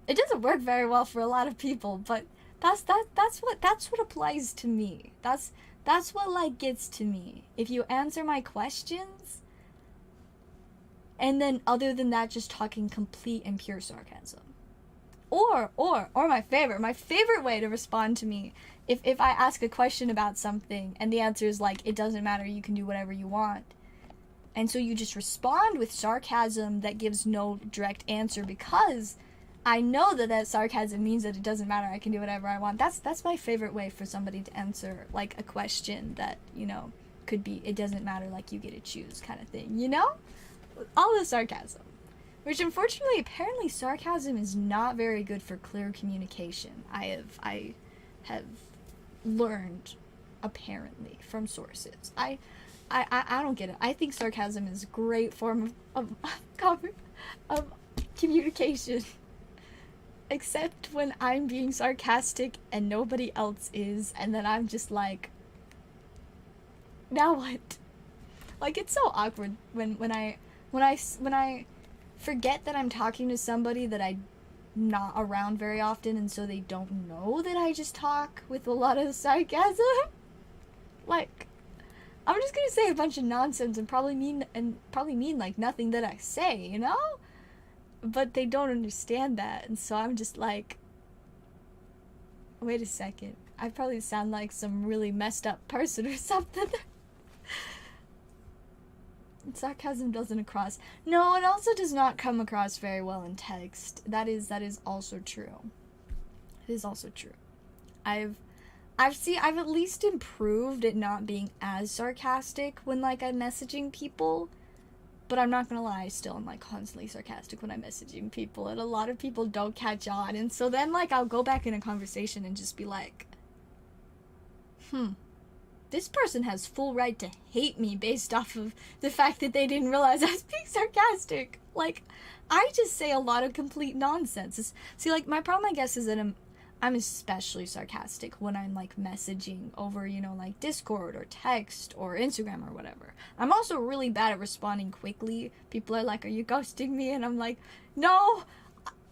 It doesn't work very well for a lot of people, but that's what applies to me. That's what like gets to me. If you answer my questions, and then other than that, just talking complete and pure sarcasm. Or my favorite way to respond to me, if I ask a question about something and the answer is like, it doesn't matter, you can do whatever you want, and so you just respond with sarcasm that gives no direct answer, because I know that sarcasm means that it doesn't matter, I can do whatever I want. That's my favorite way for somebody to answer like a question that, you know, could be, it doesn't matter, like you get to choose kind of thing, you know? All the sarcasm. Which, unfortunately, apparently sarcasm is not very good for clear communication. I have learned, apparently, from sources. I don't get it. I think sarcasm is a great form of communication. Except when I'm being sarcastic and nobody else is, and then I'm just like, now what? Like, it's so awkward when I forget that I'm talking to somebody that I'm not around very often, and so they don't know that I just talk with a lot of sarcasm. Like, I'm just gonna say a bunch of nonsense and probably mean like nothing that I say, you know? but they don't understand that, and so I'm just like, wait a second, I probably sound like some really messed up person or something. Sarcasm doesn't across. No, it also does not come across very well in text. That is also true. It is also true. I've at least improved at not being as sarcastic when, like, I'm messaging people. But I'm not gonna lie, I still am, like, constantly sarcastic when I'm messaging people, and a lot of people don't catch on, and so then, like, I'll go back in a conversation and just be like, this person has full right to hate me based off of the fact that they didn't realize I was being sarcastic. Like, I just say a lot of complete nonsense. See, like, my problem, I guess, is that I'm especially sarcastic when I'm, like, messaging over, you know, like, Discord or text or Instagram or whatever. I'm also really bad at responding quickly. People are like, are you ghosting me? And I'm like, no,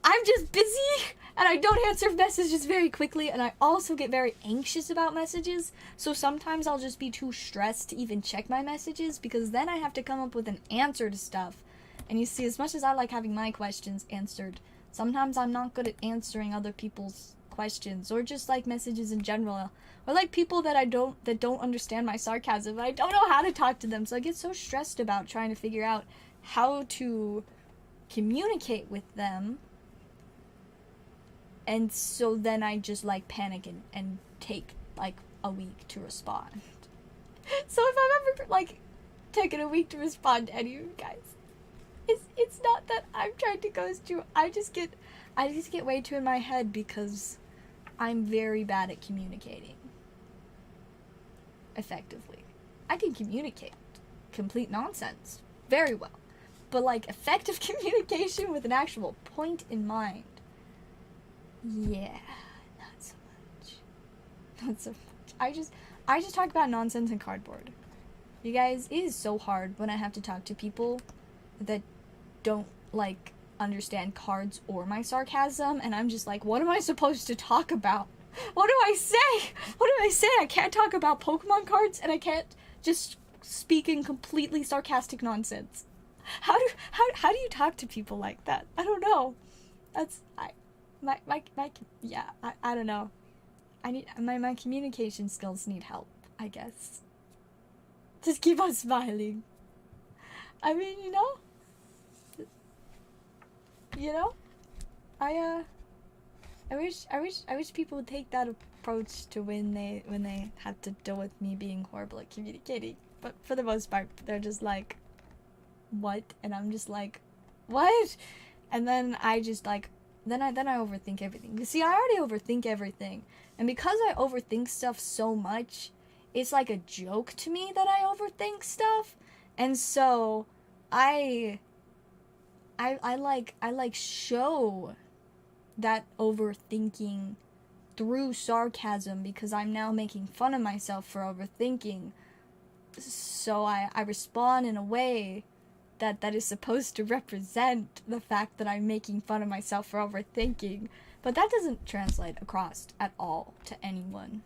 I'm just busy, and I don't answer messages very quickly, and I also get very anxious about messages, so sometimes I'll just be too stressed to even check my messages, because then I have to come up with an answer to stuff. And you see, as much as I like having my questions answered, sometimes I'm not good at answering other people's questions, or just, like, messages in general, or, like, people that don't understand my sarcasm, and I don't know how to talk to them, so I get so stressed about trying to figure out how to communicate with them, and so then I just, like, panic and take, like, a week to respond. So if I'm ever, like, taking a week to respond to any of you guys, it's not that I'm trying to ghost you, I just get way too in my head because I'm very bad at communicating effectively. I can communicate complete nonsense very well, but, like, effective communication with an actual point in mind, yeah, not so much. Not so much. I just talk about nonsense and cardboard. You guys, it is so hard when I have to talk to people that don't, like, understand cards or my sarcasm, and I'm just like, what am I supposed to talk about? What do I say? What do I say? I can't talk about Pokemon cards, and I can't just speak in completely sarcastic nonsense. How do you talk to people like that? I don't know. I don't know. I need my communication skills need help, I guess. Just keep on smiling. I mean, you know, I wish people would take that approach to when they have to deal with me being horrible at communicating. But for the most part, they're just like, what? And I'm just like, what? And then I just, like, then I overthink everything. You see, I already overthink everything, and because I overthink stuff so much, it's like a joke to me that I overthink stuff, and so I show that overthinking through sarcasm, because I'm now making fun of myself for overthinking. So I respond in a way that is supposed to represent the fact that I'm making fun of myself for overthinking, but that doesn't translate across at all to anyone.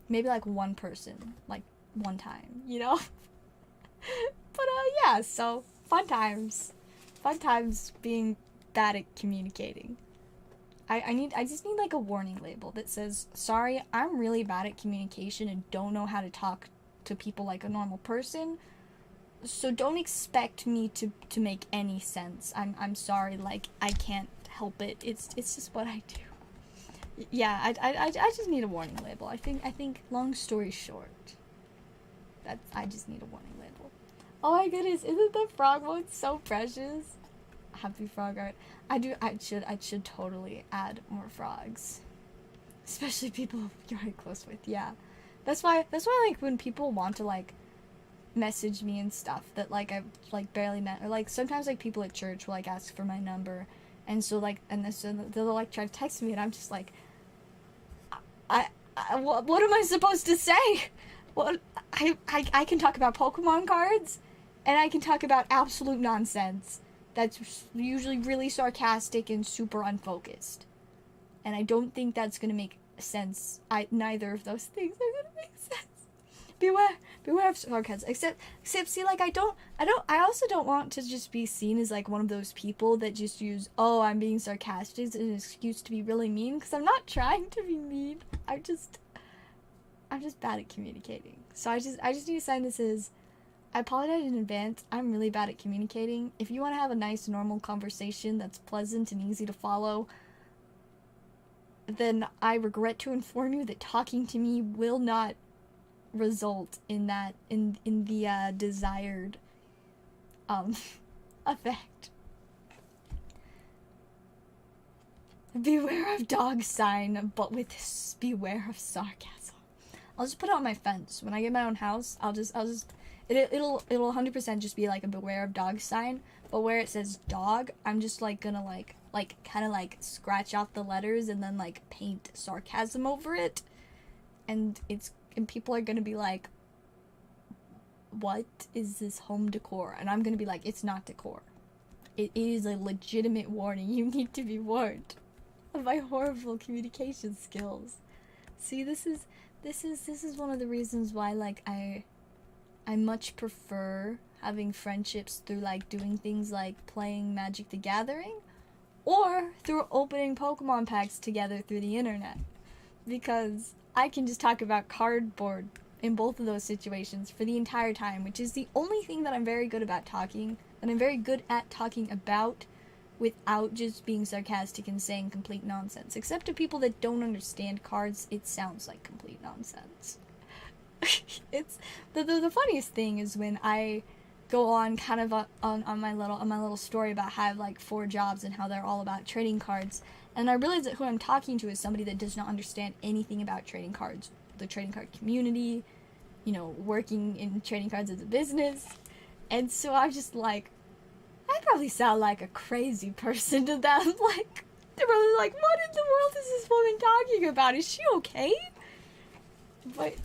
Maybe, like, one person, like, one time, you know? But, yeah, so, fun times being bad at communicating. I just need, like, a warning label that says, sorry, I'm really bad at communication and don't know how to talk to people like a normal person, so don't expect me to make any sense. I'm sorry, like, I can't help it. It's just what I do. Yeah, I just need a warning label. I think long story short, I just need a warning label. Oh my goodness, isn't the frog mode so precious? Happy frog art. I should totally add more frogs. Especially people you're very close with, yeah. That's why, like, when people want to, like, message me and stuff that, like, I've, like, barely met, or, like, sometimes, like, people at church will, like, ask for my number, and so, like, they'll, like, try to text me, and I'm just like, what am I supposed to say? Well, I can talk about Pokemon cards, and I can talk about absolute nonsense that's usually really sarcastic and super unfocused, and I don't think that's gonna make sense. Neither of those things are gonna make sense. beware of sarcasm. Except, see, like, I also don't want to just be seen as, like, one of those people that just use, oh, I'm being sarcastic as an excuse to be really mean, because I'm not trying to be mean. I'm just bad at communicating. So I just need to sign this as, I apologize in advance, I'm really bad at communicating. If you want to have a nice, normal conversation that's pleasant and easy to follow, then I regret to inform you that talking to me will not result in that, in the desired effect. Beware of dog sign, but with beware of sarcasm. I'll just put it on my fence. When I get my own house, it'll 100% just be like a beware of dog sign, but where it says dog, I'm just like gonna like kind of like scratch off the letters and then like paint sarcasm over it, and people are gonna be like, what is this home decor? And I'm gonna be like, it's not decor. It is a legitimate warning. You need to be warned of my horrible communication skills. See, this is one of the reasons why, like, I much prefer having friendships through, like, doing things like playing Magic the Gathering, or through opening Pokemon packs together through the internet. Because I can just talk about cardboard in both of those situations for the entire time, which is the only thing that I'm very good at talking about without just being sarcastic and saying complete nonsense. Except to people that don't understand cards, it sounds like complete nonsense. It's the funniest thing is when I go on kind of on my little story about how I have like 4 jobs and how they're all about trading cards, and I realize that who I'm talking to is somebody that does not understand anything about trading cards, the trading card community, you know, working in trading cards as a business. And so I'm just like, I probably sound like a crazy person to them. Like, they're probably like, what in the world is this woman talking about? Is she okay? But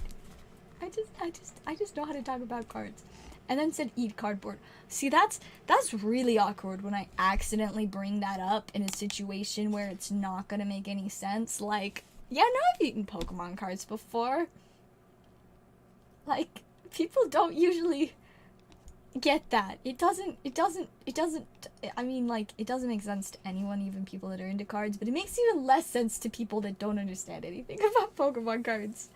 I just know how to talk about cards. And then said eat cardboard. See, that's really awkward when I accidentally bring that up in a situation where it's not gonna make any sense. Like, yeah, no, I've eaten Pokemon cards before. Like, people don't usually get that. It doesn't, I mean, like, it doesn't make sense to anyone, even people that are into cards, but it makes even less sense to people that don't understand anything about Pokemon cards.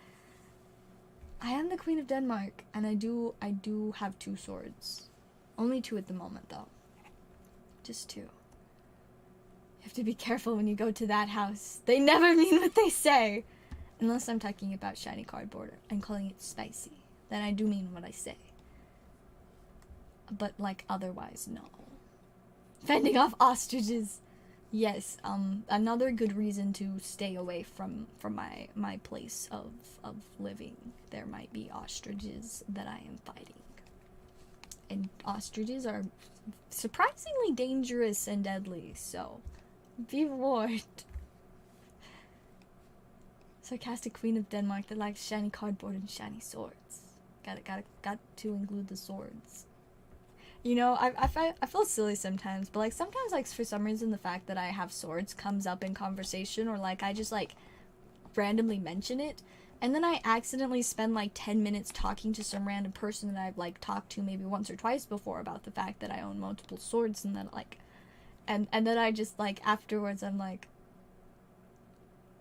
I am the Queen of Denmark, and I do have 2 swords. Only 2 at the moment, though. Just 2. You have to be careful when you go to that house. They never mean what they say. Unless I'm talking about shiny cardboard and calling it spicy. Then I do mean what I say. But, like, otherwise, no. Fending off ostriches. Yes, another good reason to stay away from my place of living. There might be ostriches that I am fighting. And ostriches are surprisingly dangerous and deadly, so be warned. Sarcastic Queen of Denmark that likes shiny cardboard and shiny swords. Got to include the swords. You know, I feel silly sometimes, but, like, sometimes, like, for some reason, the fact that I have swords comes up in conversation, or, like, I just, like, randomly mention it, and then I accidentally spend, like, 10 minutes talking to some random person that I've, like, talked to maybe once or twice before about the fact that I own multiple swords, and then, like, and then I just, like, afterwards, I'm like,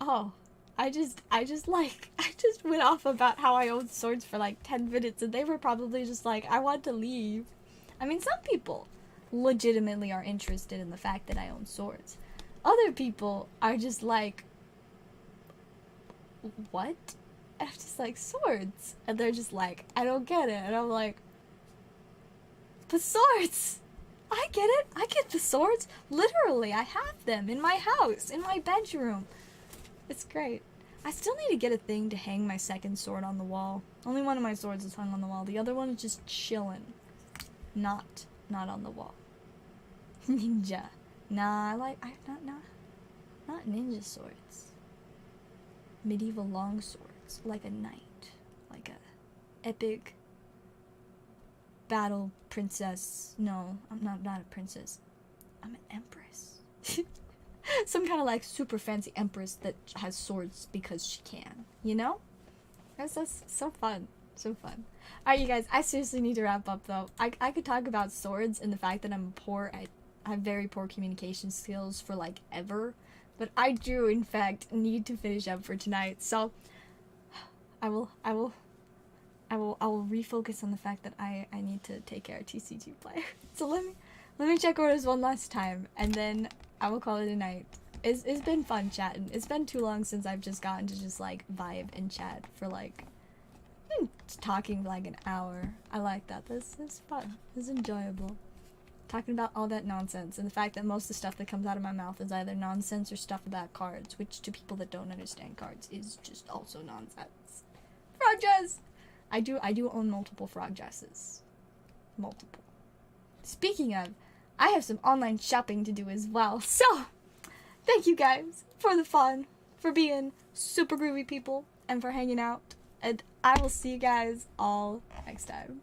oh, I just went off about how I own swords for, like, 10 minutes, and they were probably just like, I want to leave. I mean, some people legitimately are interested in the fact that I own swords. Other people are just like, what? And I'm just like, swords. And they're just like, I don't get it. And I'm like, but swords! I get it. I get the swords. Literally, I have them in my house, in my bedroom. It's great. I still need to get a thing to hang my second sword on the wall. Only one of my swords is hung on the wall. The other one is just chilling. Not on the wall. Ninja. Nah, not ninja swords. Medieval long swords. Like a knight. Like a epic battle princess. No, I'm not a princess. I'm an empress. Some kind of, like, super fancy empress that has swords because she can. You know? That's so fun. So fun. Alright, you guys, I seriously need to wrap up, though. I could talk about swords and the fact that I have very poor communication skills for, like, ever. But I do, in fact, need to finish up for tonight. So, I will refocus on the fact that I need to take care of TCG player. So let me check orders one last time, and then I will call it a night. It's been fun chatting. It's been too long since I've just gotten to just, like, vibe and chat for, like, talking for, like, an hour. I like that. This is fun. This is enjoyable. Talking about all that nonsense, and the fact that most of the stuff that comes out of my mouth is either nonsense or stuff about cards, which to people that don't understand cards is just also nonsense. Frog dress! I do own multiple frog dresses. Multiple. Speaking of, I have some online shopping to do as well, so thank you guys for the fun, for being super groovy people, and for hanging out, and I will see you guys all next time.